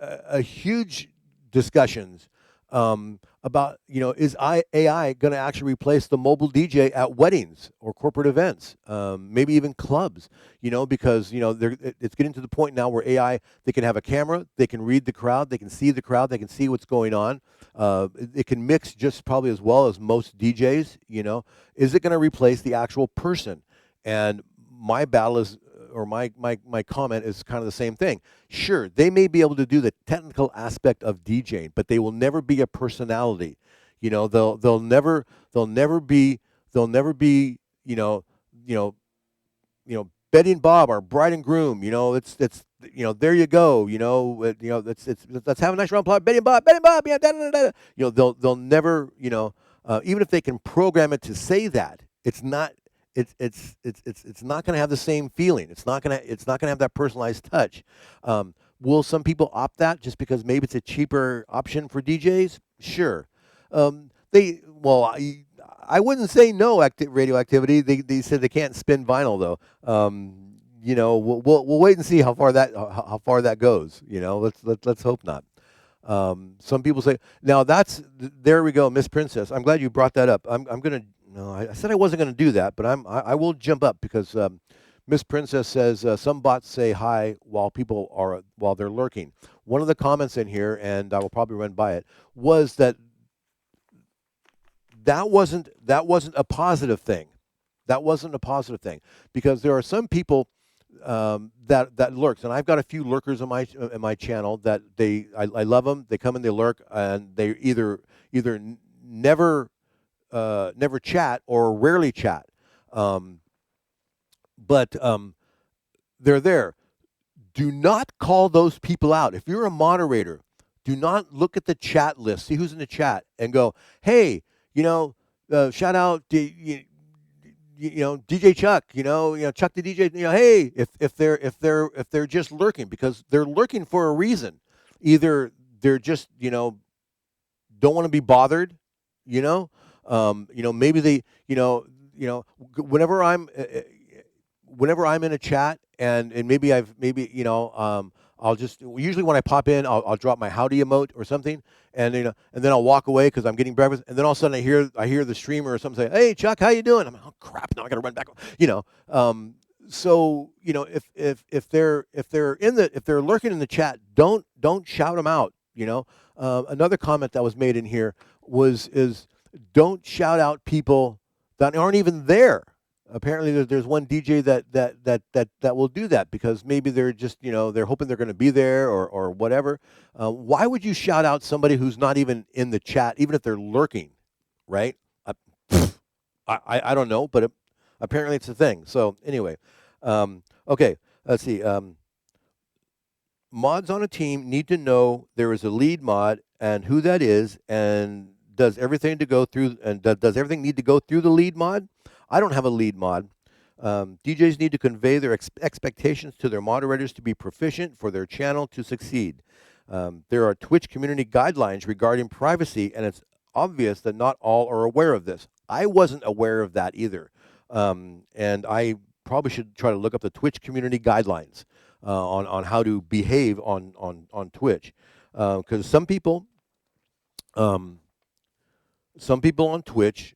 a huge discussions about, is AI going to actually replace the mobile DJ at weddings or corporate events, maybe even clubs, because, it's getting to the point now where AI, they can have a camera, they can read the crowd, they can see the crowd, they can see what's going on. It can mix just probably as well as most DJs, Is it going to replace the actual person? And my battle is, or my comment is kind of the same thing. Sure, they may be able to do the technical aspect of DJing, but they will never be a personality. They'll never be Betty and Bob or bride and groom. It's there you go. Let's have a nice round of applause. Betty and Bob, yeah, da, da, da, da. They'll never, even if they can program it to say that, it's not. It's not going to have the same feeling. It's not going to have that personalized touch. Will some people opt that just because maybe it's a cheaper option for DJs? Sure. I wouldn't say no radioactivity. They said they can't spin vinyl though. We'll wait and see how far that goes. Let's hope not. Some people say now there we go, Miss Princess. I'm glad you brought that up. I'm gonna. No, I said I wasn't going to do that, but I will jump up because Miss Princess says some bots say hi while they're lurking. One of the comments in here, and I will probably run by it, was that wasn't a positive thing. That wasn't a positive thing because there are some people that lurks, and I've got a few lurkers in my channel that I love them. They come and they lurk, and they either never chat or rarely chat, but they're there. Do not call those people out. If you're a moderator, do not look at the chat list, see who's in the chat, and go, hey, shout out to DJ Chuck, Chuck the DJ, hey, if they're just lurking, because they're lurking for a reason. Either they're just don't want to be bothered, maybe they, whenever I'm in a chat and maybe I'll just, usually when I pop in, I'll drop my howdy emote or something, and then I'll walk away because I'm getting breakfast, and then all of a sudden I hear the streamer or something say, "Hey Chuck, how you doing?" I'm like, "Oh crap, now I got to run back." So if they're lurking in the chat, don't shout them out. Another comment that was made in here is don't shout out people that aren't even there. Apparently, there's one DJ that will do that because maybe they're just they're hoping they're going to be there or whatever. Why would you shout out somebody who's not even in the chat, even if they're lurking, right? I don't know, but apparently it's a thing. So anyway, okay, let's see. Mods on a team need to know there is a lead mod and who that is, and does everything need to go through the lead mod? I don't have a lead mod. DJs need to convey their expectations to their moderators to be proficient for their channel to succeed. There are Twitch community guidelines regarding privacy, and it's obvious that not all are aware of this. I wasn't aware of that either, and I probably should try to look up the Twitch community guidelines on how to behave on Twitch, because some people on Twitch,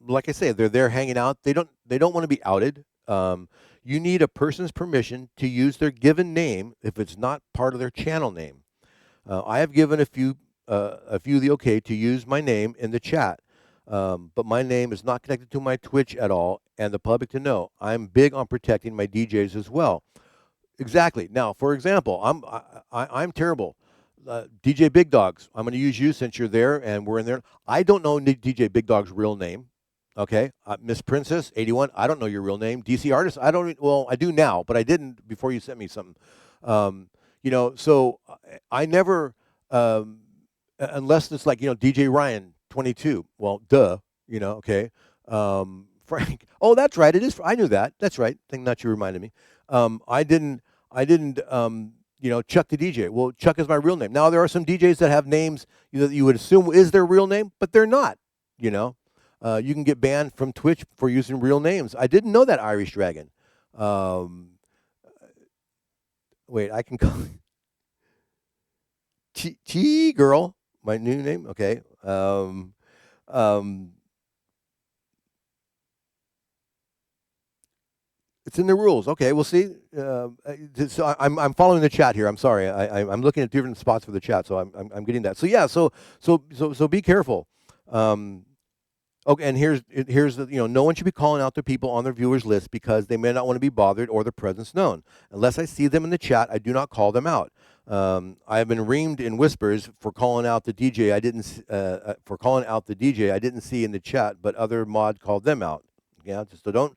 like I say, they're there hanging out. They don't want to be outed. You need a person's permission to use their given name if it's not part of their channel name. I have given a few the okay to use my name in the chat, but my name is not connected to my Twitch at all, and the public to know. I'm big on protecting my DJs as well. Exactly. Now, for example, I'm terrible. DJ Big Dogs, I'm going to use you since you're there and we're in there. I don't know DJ Big Dog's real name. Okay, Miss Princess 81. I don't know your real name. DC Artist. I do now, but I didn't before you sent me something. So I never, unless it's like, DJ Ryan 22. Well, duh, okay. Frank. Oh, that's right. It is. I knew that. That's right. Thing that you reminded me. I didn't. Chuck the DJ. Well, Chuck is my real name. Now there are some DJs that have names that you would assume is their real name, but they're not. You can get banned from Twitch for using real names. I didn't know that, Irish Dragon. Wait, I can call Chi Girl, my new name. Okay. It's in the rules. Okay, we'll see. So I'm following the chat here. I'm sorry. I'm looking at different spots for the chat, so I'm getting that. So yeah. So be careful. Okay, and here's the no one should be calling out their people on their viewers list because they may not want to be bothered or their presence known. Unless I see them in the chat, I do not call them out. I have been reamed in whispers for calling out the DJ. I didn't see in the chat, but other mod called them out. Yeah, so don't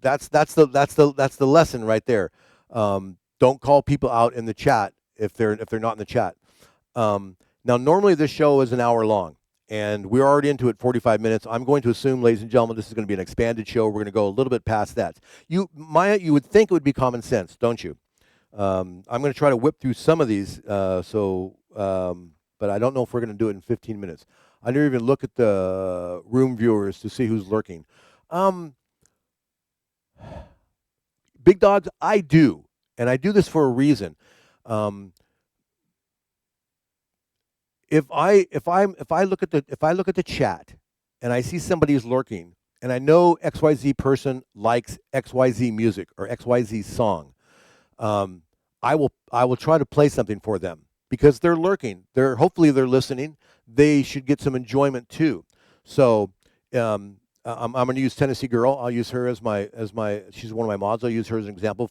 that's the lesson right there. Don't call people out in the chat if they're not in the chat. Now normally this show is an hour long, and we're already into it 45 minutes. I'm going to assume, ladies and gentlemen, this is going to be an expanded show. We're going to go a little bit past that. Maya, you would think it would be common sense, don't you? I'm going to try to whip through some of these, but I don't know if we're going to do it in 15 minutes. I didn't even look at the room viewers to see who's lurking. Big dogs, I do, and I do this for a reason. If I look at the chat and I see somebody who's lurking, and I know XYZ person likes XYZ music or XYZ song, I will try to play something for them because they're lurking. Hopefully they're listening. They should get some enjoyment too. So I'm going to use Tennessee Girl. I'll use her as my she's one of my mods. I'll use her as an example.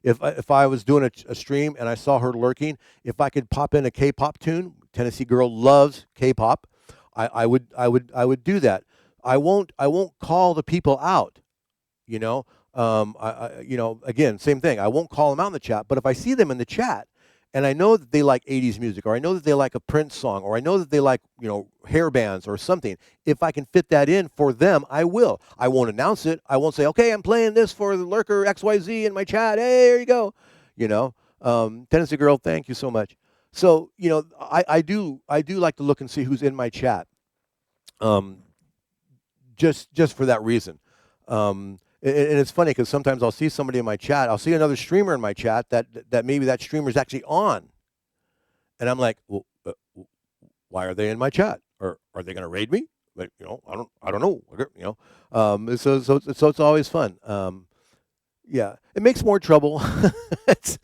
If I was doing a stream and I saw her lurking, if I could pop in a K-pop tune, Tennessee Girl loves K-pop, I would do that. I won't call the people out. Again, same thing. I won't call them out in the chat, but if I see them in the chat and I know that they like 80s music, or I know that they like a Prince song, or I know that they like, hair bands or something, if I can fit that in for them, I will. I won't announce it. I won't say, okay, I'm playing this for the lurker XYZ in my chat. Hey, there you go. Tennessee Girl, thank you so much. So, I do like to look and see who's in my chat. Just for that reason. And it's funny because sometimes I'll see somebody in my chat. I'll see another streamer in my chat that maybe that streamer is actually on, and I'm like, well, why are they in my chat? Or are they going to raid me? Like, I don't know. So it's always fun. Yeah, it makes more trouble. It's,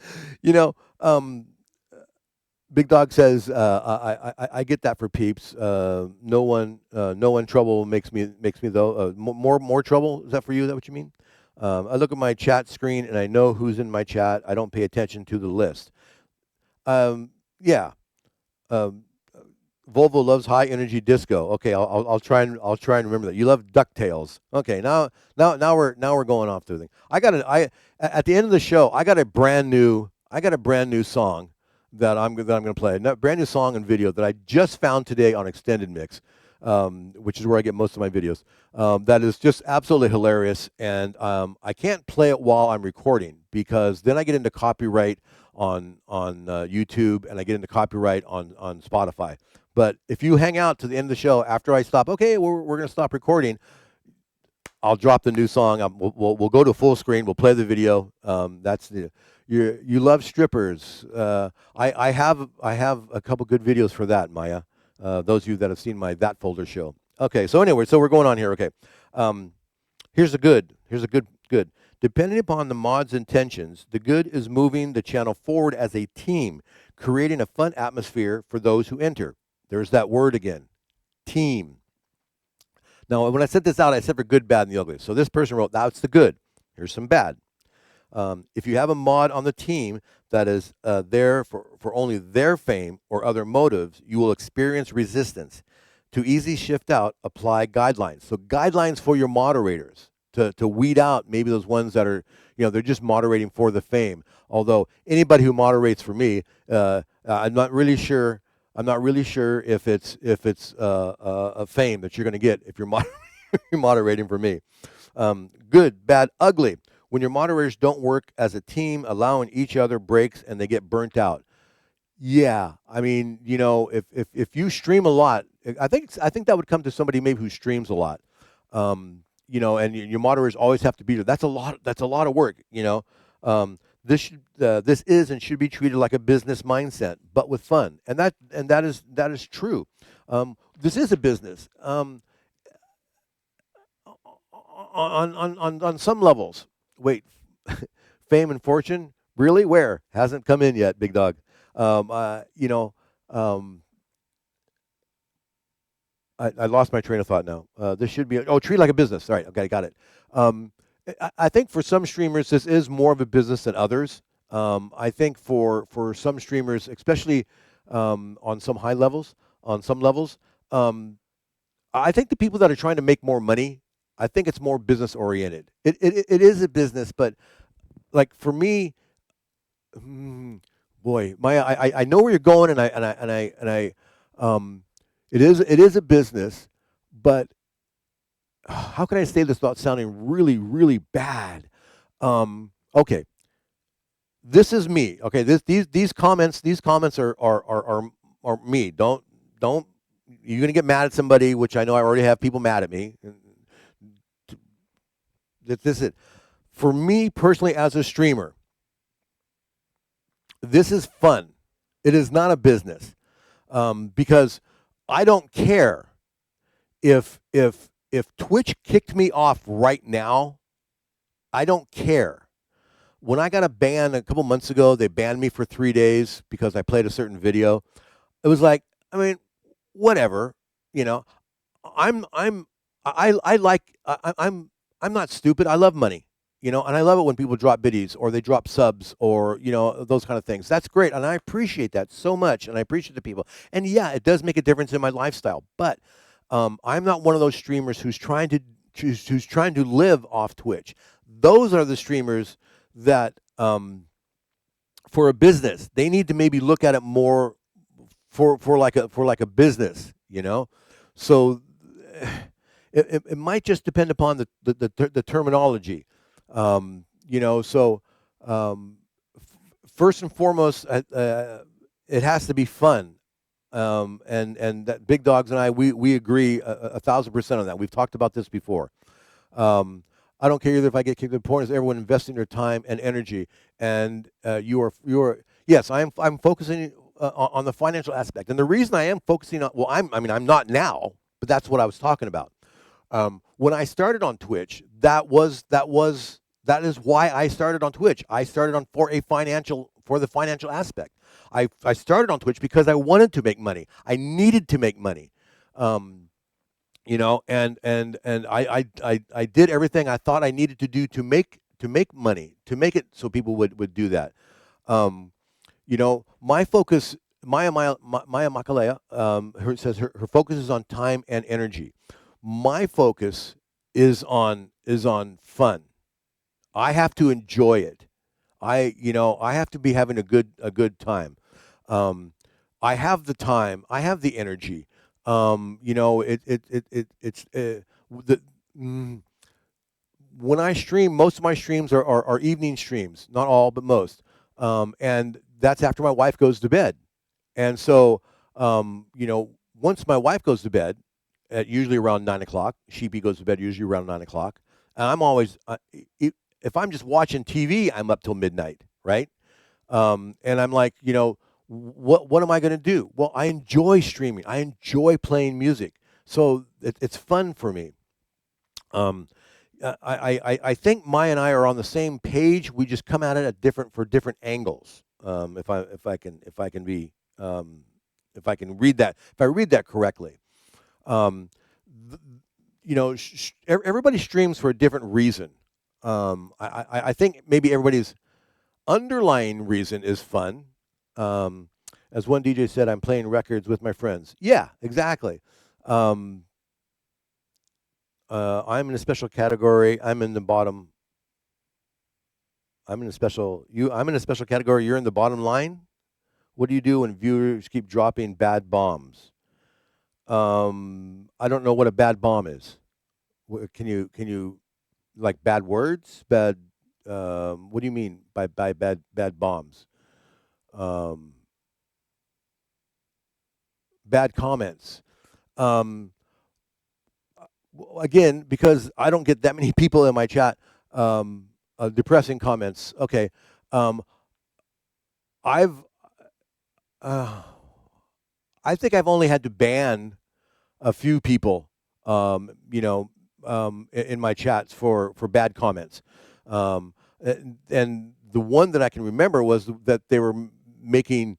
Big Dog says, I get that for peeps. No one trouble makes me though. More trouble. Is that for you? Is that what you mean? I look at my chat screen and I know who's in my chat. I don't pay attention to the list. Yeah. Volvo loves high energy disco. Okay, I'll try and remember that. You love DuckTales. Okay, now we're going off the thing. At the end of the show, I got a brand new song that I'm going to play. A brand new song and video that I just found today on Extended Mix, which is where I get most of my videos. That is just absolutely hilarious, and I can't play it while I'm recording because then I get into copyright on YouTube and I get into copyright on Spotify. But if you hang out to the end of the show after I stop, okay, we're going to stop recording, I'll drop the new song. We'll go to full screen. We'll play the video. You love strippers. I have a couple good videos for that, Maya. Those of you that have seen my That Folder show. Okay, so anyway, so we're going on here. Okay, here's a good. Depending upon the mod's intentions, the good is moving the channel forward as a team, creating a fun atmosphere for those who enter. There's that word again, team. Now, when I sent this out, I said for good, bad, and the ugly. So this person wrote, that's the good. Here's some bad. If you have a mod on the team that is there for only their fame or other motives, you will experience resistance. To easy shift out, apply guidelines. So guidelines for your moderators. to weed out maybe those ones that are, they're just moderating for the fame. Although anybody who moderates for me, I'm not really sure. I'm not really sure if it's a fame that you're going to get if you're you're moderating for me. Good, bad, ugly. When your moderators don't work as a team, allowing each other breaks and they get burnt out. Yeah, I mean, if you stream a lot, I think that would come to somebody maybe who streams a lot. And your moderators always have to be there. That's a lot. That's a lot of work. This is and should be treated like a business mindset, but with fun, and that is true. This is a business. On some levels. Wait, fame and fortune, really? Where? Hasn't come in yet, big dog. I lost my train of thought now. This should be treat like a business. All right, okay, got it. I think for some streamers this is more of a business than others. I think for some streamers, especially on some high levels, on some levels, I think the people that are trying to make more money, I think it's more business oriented. It is a business, but like for me, boy, I know where you're going, and it is a business, but how can I say this without sounding really, really bad? Okay, this is me. Okay, these comments are me. Don't you're gonna get mad at somebody, which I know I already have people mad at me. This is it. For me personally, as a streamer, this is fun. It is not a business, because I don't care if Twitch kicked me off right now. I don't care. When I got a ban a couple months ago, they banned me for 3 days because I played a certain video. It was like, I mean, whatever, I'm not stupid. I love money, and I love it when people drop biddies or they drop subs or those kind of things. That's great, and I appreciate that so much, and I appreciate the people. And yeah, it does make a difference in my lifestyle. But I'm not one of those streamers who's trying to live off Twitch. Those are the streamers that, for a business, they need to maybe look at it more for like a business, So it might just depend upon the terminology, So first and foremost, it has to be fun, and that Big Dogs and I we agree 1,000% on that. We've talked about this before. I don't care either if I get kicked. The point is everyone investing their time and energy, and you are yes, I'm focusing on the financial aspect, and the reason I am focusing on I'm not now, but that's what I was talking about. When I started on Twitch, that is why I started on Twitch. I started on for the financial aspect. I started on Twitch because I wanted to make money. I needed to make money. And I did everything I thought I needed to do to make money, to make it so people would do that. My focus, Maya Makalea, says her focus is on time and energy. My focus is on fun. I have to enjoy it. I have to be having a good time. I have the time. I have the energy. When I stream, most of my streams are evening streams, not all, but most. And that's after my wife goes to bed. And so, once my wife goes to bed, at usually around 9 o'clock, Sheepy goes to bed usually around 9 o'clock. And I'm always, if I'm just watching TV, I'm up till midnight, right? And I'm like, what am I going to do? Well, I enjoy streaming. I enjoy playing music. So it's fun for me. I think Maya and I are on the same page. We just come at it at different angles. If I can read that, if I read that correctly. Everybody streams for a different reason. I think maybe everybody's underlying reason is fun. As one DJ said, I'm playing records with my friends. Yeah, exactly. I'm in a special category. I'm in the bottom. I'm in a special. I'm in a special category. You're in the bottom line. What do you do when viewers keep dropping bad bombs? I don't know what a bad bomb is. Can you like bad words? Bad. What do you mean by bad bombs? Um, Bad comments. Um, Again, because I don't get that many people in my chat. Depressing comments. Okay. Um, I've. Uh, I think I've only had to ban a few people, in my chats for bad comments. And the one that I can remember was that they were making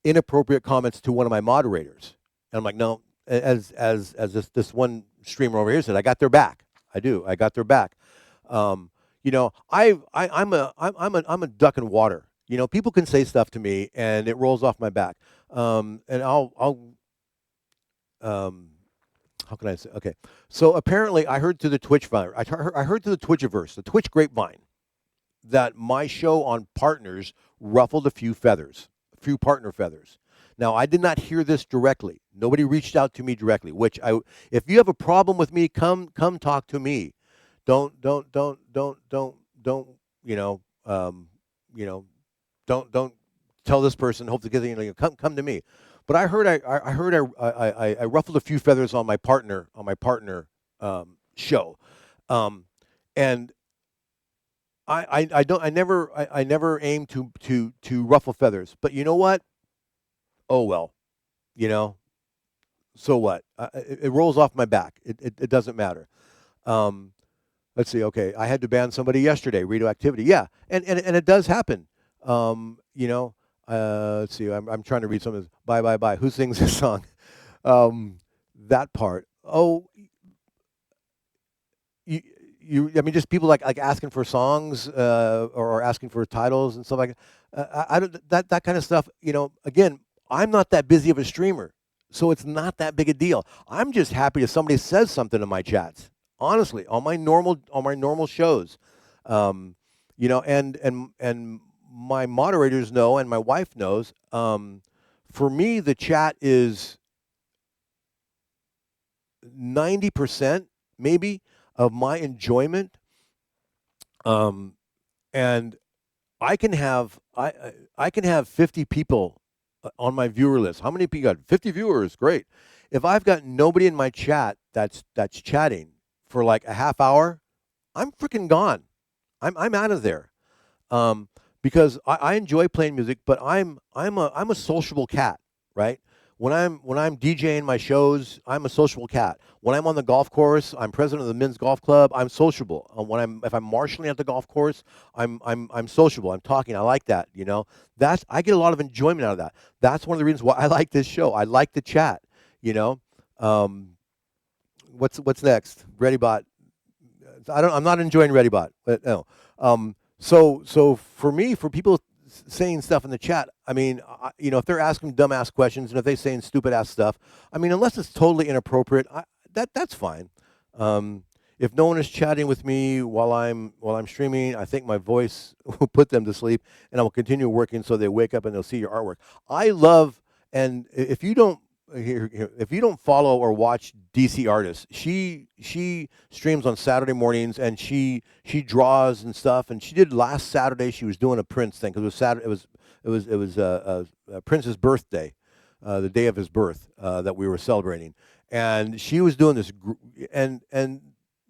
inappropriate comments to one of my moderators. And I'm like, no, as this one streamer over here said, I got their back. I do. I got their back. I'm a duck in water. People can say stuff to me and it rolls off my back. And I'll um, how can I say? Okay, so apparently I heard through the Twitch vine, I heard through the Twitchiverse, the Twitch grapevine, that my show on partners ruffled a few feathers, a few partner feathers. Now I did not hear this directly. Nobody reached out to me directly. If you have a problem with me, come talk to me. Don't. You know, you know, don't tell this person. Hope to get come to me. But I ruffled a few feathers on my partner show, and I never aim to ruffle feathers. But you know what? Oh well, you know. So what? It rolls off my back. It doesn't matter. Um, let's see. Okay, I had to ban somebody yesterday. Radioactivity. Yeah, and it does happen. Um, you know. Let's see. I'm trying to read some of this. Bye bye bye. Who sings this song? Um, that part. Oh, I mean, just people like asking for songs or asking for titles and stuff like that. I don't that kind of stuff. Again, I'm not that busy of a streamer, so it's not that big a deal. I'm just happy if somebody says something in my chats. Honestly, on my normal shows, um, and my moderators know, and my wife knows. For me, the chat is 90% maybe of my enjoyment, um, and I can have 50 people on my viewer list. How many people you got? 50 viewers, great. If I've got nobody in my chat that's chatting for like a half hour, I'm freaking gone. I'm out of there. um, because I enjoy playing music, but I'm a sociable cat, right? When I'm DJing my shows, I'm a sociable cat. When I'm on the golf course, I'm president of the men's golf club. I'm sociable. If I'm marshalling at the golf course, I'm sociable. I'm talking. I like that. I get a lot of enjoyment out of that. That's one of the reasons why I like this show. I like the chat. You know, um, what's next? ReadyBot. I'm not enjoying ReadyBot. But no. So for me, for people saying stuff in the chat, I mean, if they're asking dumbass questions and if they're saying stupid ass stuff, I mean, unless it's totally inappropriate, that's fine. Um, if no one is chatting with me while I'm streaming, I think my voice will put them to sleep, and I will continue working so they wake up and they'll see your artwork. I love, and if you don't if you don't follow or watch DC Artist, she streams on Saturday mornings and she draws and stuff. And she did last Saturday. She was doing a Prince thing because it was Saturday. It was Prince's birthday, the day of his birth that we were celebrating. And she was doing this, and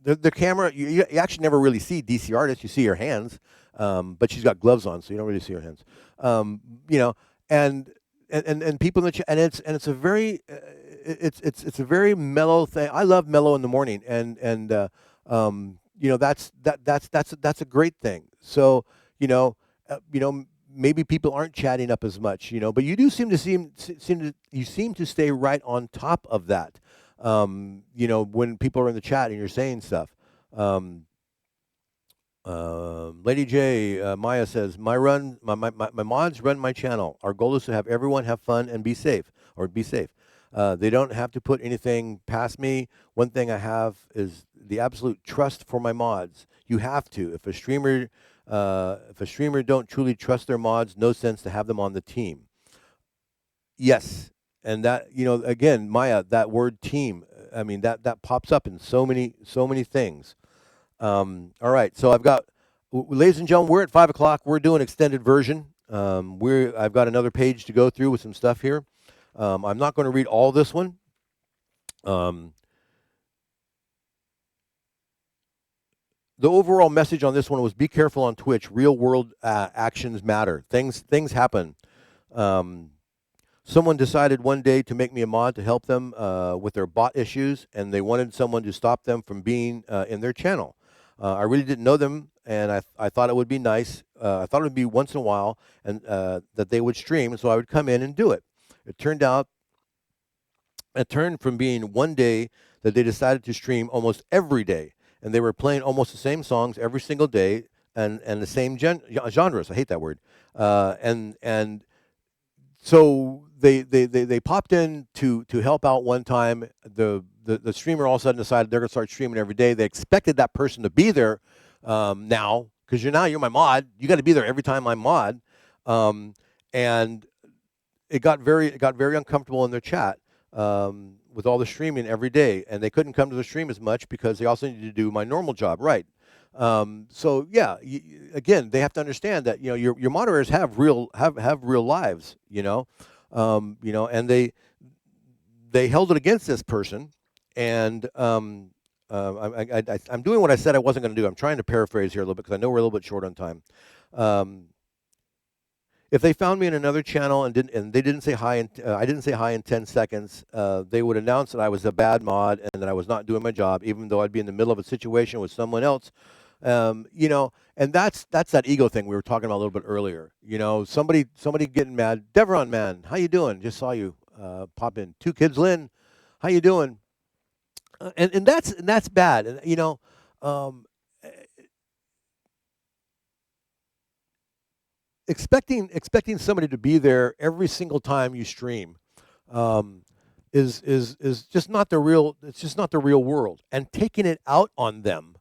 the camera, you actually never really see DC Artist. You see her hands, but she's got gloves on, so you don't really see her hands. Um, you know, and and people in the chat, and it's a very it's a very mellow thing. I love mellow in the morning, and that's a great thing. So you know maybe people aren't chatting up as much, but you do seem to stay right on top of that. When people are in the chat and you're saying stuff. Lady J, Maya says, my mods run my channel. Our goal is to have everyone have fun and be safe, or be safe. They don't have to put anything past me. One thing I have is the absolute trust for my mods. You have to. If a streamer don't truly trust their mods, no sense to have them on the team. Yes, and that again, Maya, that word team. I mean that pops up in so many things. All right, so ladies and gentlemen, we're at 5 o'clock. We're doing extended version. I've got another page to go through with some stuff here. I'm not going to read all this one. The overall message on this one was: be careful on Twitch. Real world actions matter. Things happen. Someone decided one day to make me a mod to help them with their bot issues, and they wanted someone to stop them from being in their channel. I really didn't know them, and I thought it would be nice. I thought it would be once in a while, and that they would stream, so I would come in and do it. It turned from being one day that they decided to stream almost every day, and they were playing almost the same songs every single day, and the same genres. I hate that word. And so they popped in to help out one time. The streamer all of a sudden decided they're going to start streaming every day. They expected that person to be there now, because you're my mod. You got to be there every time I'm mod. And it got very uncomfortable in their chat with all the streaming every day, and they couldn't come to the stream as much because they also needed to do my normal job, right? So yeah, again, they have to understand that your moderators have real lives, and they held it against this person, and I'm doing what I said I wasn't going to do. I'm trying to paraphrase here a little bit because I know we're a little bit short on time. If they found me in another channel and they didn't say hi, and I didn't say hi in 10 seconds, they would announce that I was a bad mod and that I was not doing my job, even though I'd be in the middle of a situation with someone else. And that's that ego thing we were talking about a little bit earlier. Somebody getting mad. Devron, man, how you doing? Just saw you pop in. Two Kids Lynn, how you doing? And that's bad. And expecting somebody to be there every single time you stream is just not the real. It's just not the real world. And taking it out on them.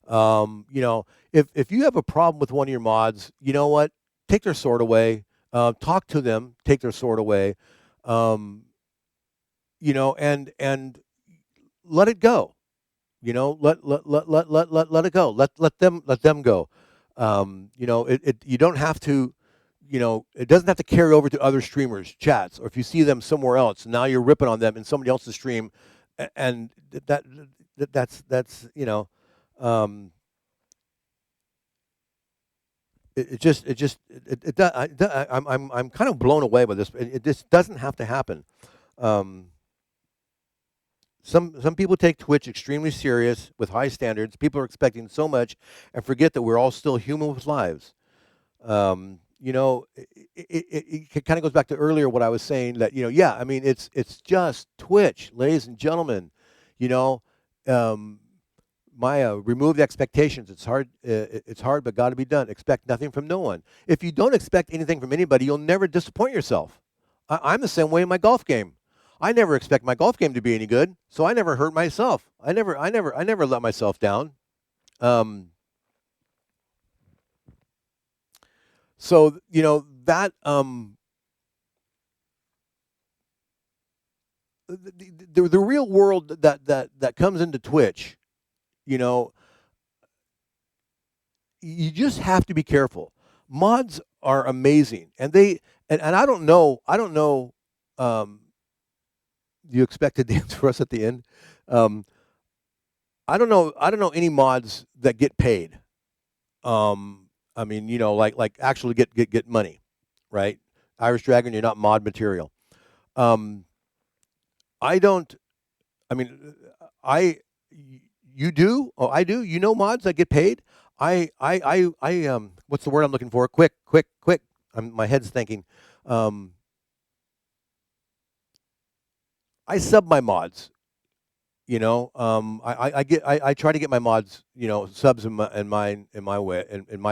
If you have a problem with one of your mods, you know what? Take their sword away. Talk to them. Take their sword away. And let it go. Let it go. Let them go. You don't have to. It doesn't have to carry over to other streamers' chats, or if you see them somewhere else, now you're ripping on them in somebody else's stream, and that's I'm kind of blown away by this. It just doesn't have to happen. Some people take Twitch extremely serious with high standards. People are expecting so much and forget that we're all still human with lives. It kind of goes back to earlier what I was saying that, I mean, it's just Twitch, ladies and gentlemen. Maya, remove the expectations. It's hard, but got to be done. Expect nothing from no one. If you don't expect anything from anybody, you'll never disappoint yourself. I'm the same way in my golf game. I never expect my golf game to be any good, so I never hurt myself. I never let myself down. So that the real world that comes into Twitch, you just have to be careful. Mods are amazing, and I don't know. You expected the answer for us at the end. I don't know any mods that get paid. I mean, like actually get money, right? Irish Dragon, you're not mod material. I don't. I mean, you do? Oh, I do. Mods that get paid. What's the word I'm looking for? Quick. My head's thinking. I sub my mods. I try to get my mods, subs in my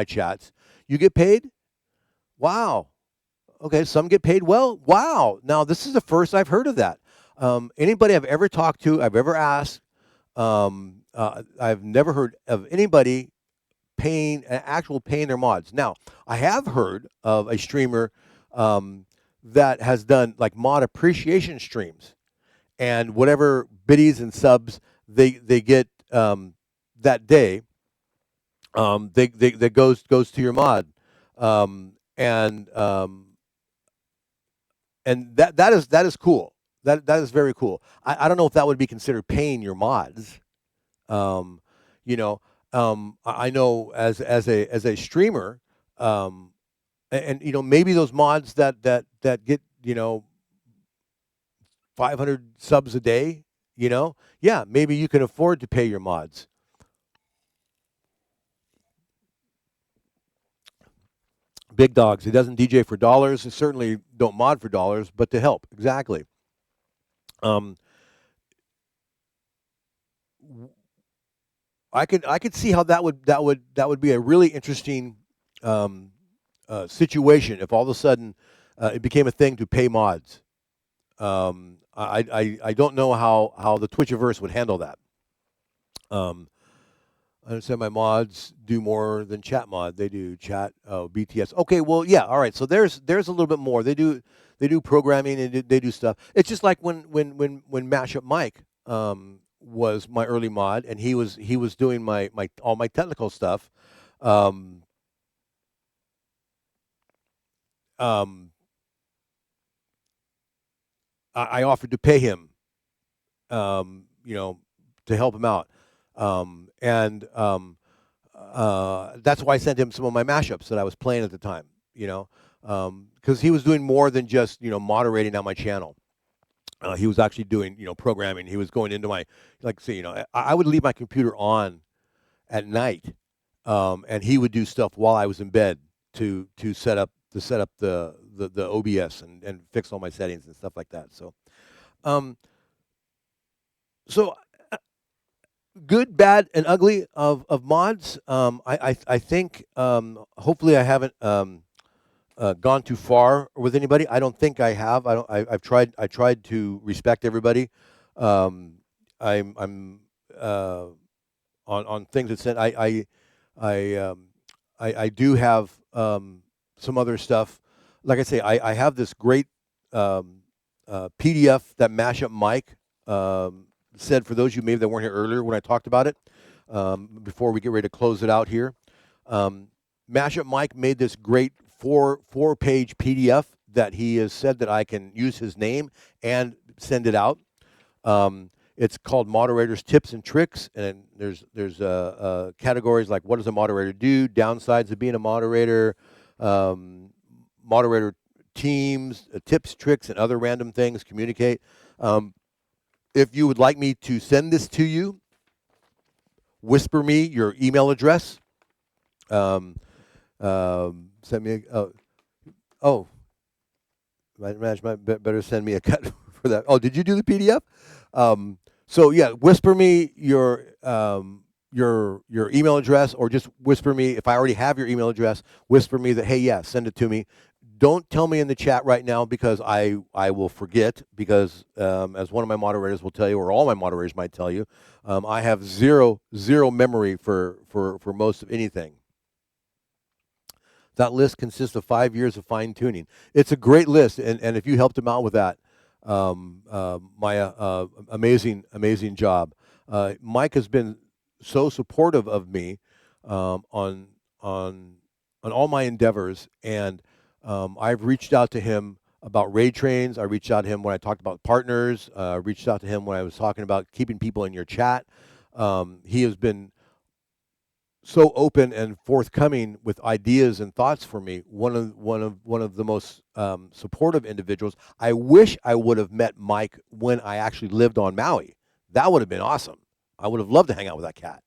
chats. You get paid? Wow. Okay, some get paid well. Wow. Now this is the first I've heard of that. Anybody I've ever talked to, I've ever asked, I've never heard of anybody paying their mods. Now, I have heard of a streamer that has done like mod appreciation streams, and whatever biddies and subs they get that day, they that goes to your mod, and that is cool. That is very cool. I don't know if that would be considered paying your mods. Um, you know, I know as a streamer, and maybe those mods that get 500 subs a day, yeah, maybe you can afford to pay your mods. Big dogs. He doesn't DJ for dollars. He certainly don't mod for dollars, but to help. Exactly. Um, I could see how that would be a really interesting um, situation if all of a sudden it became a thing to pay mods. I don't know how the Twitchiverse would handle that. Um, I understand my mods do more than chat mod. They do chat. Oh, BTS. Okay, well, yeah. All right. So there's a little bit more. They do programming and they do stuff. It's just like when Mashup Mike was my early mod, and he was doing my all my technical stuff. Um, um, I offered to pay him, you know, to help him out, and that's why I sent him some of my mashups that I was playing at the time. Because he was doing more than just moderating on my channel. He was actually doing programming. He was going into my like say I would leave my computer on at night, and he would do stuff while I was in bed to set up the OBS and fix all my settings and stuff like that. Um, so good, bad, and ugly of mods. I think hopefully I haven't gone too far with anybody. I don't think I have. I tried to respect everybody. I'm on things that said I I do have some other stuff. Like I say, I have this great PDF that Mashup Mike said for those of you maybe that weren't here earlier when I talked about it. Before we get ready to close it out here, Mashup Mike made this great four-page PDF that he has said that I can use his name and send it out. It's called Moderators Tips and Tricks, and there's categories like what does a moderator do, downsides of being a moderator, moderator teams, tips, tricks, and other random things. Communicate. If you would like me to send this to you, whisper me your email address. Send me oh, management better send me a cut for that. Oh, did you do the PDF? So yeah, whisper me your email address, or just whisper me if I already have your email address. Whisper me that hey, yeah, send it to me. Don't tell me in the chat right now because I will forget. Because as one of my moderators will tell you, or all my moderators might tell you, I have zero memory for most of anything. That list consists of 5 years of fine tuning. It's a great list, and if you helped him out with that, my amazing job. Mike has been so supportive of me on all my endeavors, and I've reached out to him about raid trains. I reached out to him when I talked about partners. I reached out to him when I was talking about keeping people in your chat. He has been so open and forthcoming with ideas and thoughts for me. One of the most supportive individuals. I wish I would have met Mike when I actually lived on Maui. That would have been awesome. I would have loved to hang out with that cat.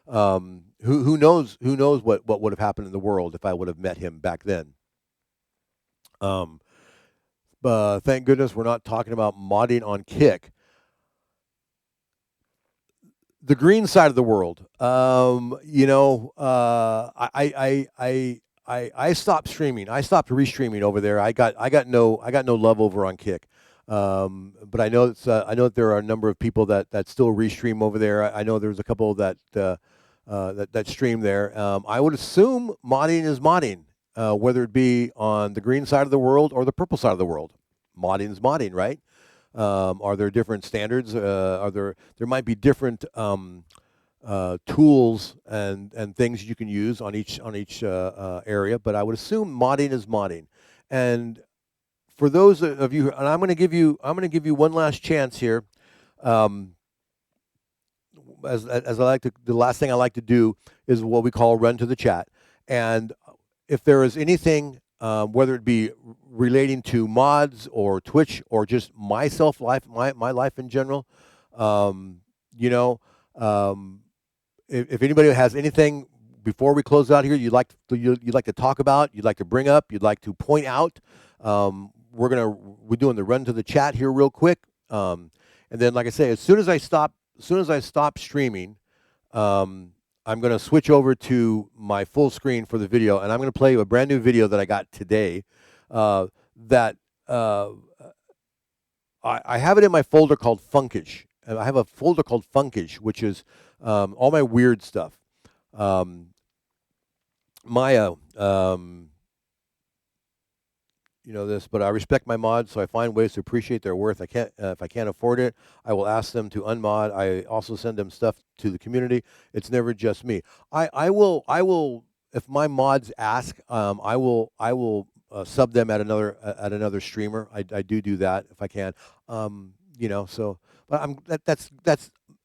Who knows what would have happened in the world if I would have met him back then. Thank goodness we're not talking about modding on Kick. The green side of the world. I stopped streaming. I stopped restreaming over there. I got no love over on Kick. But I know I know that there are a number of people that still restream over there. I know there's a couple that stream there. I would assume modding is modding, whether it be on the green side of the world or the purple side of the world. Modding is modding, right? Are there different standards? There might be different tools and things you can use on each area, but I would assume modding is modding. And for those of you, and I'm going to give you one last chance here. As I like to, the last thing I like to do is what we call run to the chat. And if there is anything, whether it be relating to mods or Twitch or just my life in general, if anybody has anything before we close out here, you'd like to talk about, you'd like to bring up, you'd like to point out, we're doing the run to the chat here real quick, and then, like I say, as soon as I stop streaming, I'm going to switch over to my full screen for the video, and I'm going to play you a brand new video that I got today. I have it in my folder called Funkish. I have a folder called Funkish, which is all my weird stuff. Maya, this, but I respect my mods, so I find ways to appreciate their worth. If I can't afford it, I will ask them to unmod. I also send them stuff to the community. It's never just me. I will, if my mods ask, I will sub them at another streamer. I do that if I can. So, but that's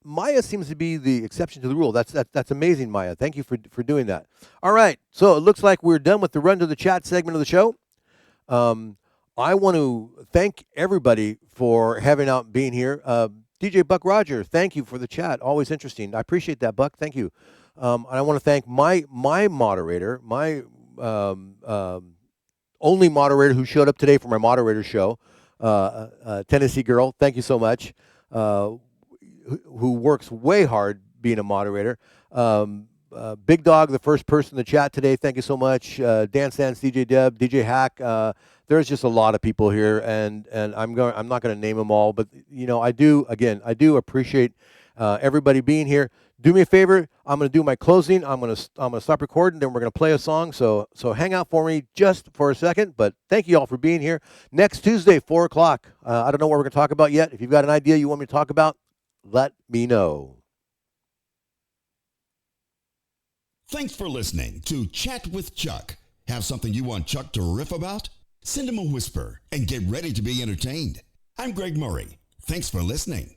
Maya seems to be the exception to the rule. That's amazing, Maya. Thank you for doing that. All right, so it looks like we're done with the run to the chat segment of the show. I want to thank everybody for being here. DJ Buck Roger, thank you for the chat. Always interesting. I appreciate that, Buck. Thank you. And I want to thank my moderator, my only moderator who showed up today for my moderator show, Tennessee Girl. Thank you so much. Who works way hard being a moderator. Big Dog, the first person in the chat today. Thank you so much. Dance Dance, DJ Deb, DJ Hack. There's just a lot of people here, and I'm not going to name them all, but I do appreciate everybody being here. Do me a favor. I'm going to do my closing. I'm going to stop recording, then we're going to play a song. So hang out for me just for a second. But thank you all for being here. Next Tuesday, 4 o'clock. I don't know what we're going to talk about yet. If you've got an idea you want me to talk about, let me know. Thanks for listening to Chat with Chuck. Have something you want Chuck to riff about? Send him a whisper and get ready to be entertained. I'm Greg Murray. Thanks for listening.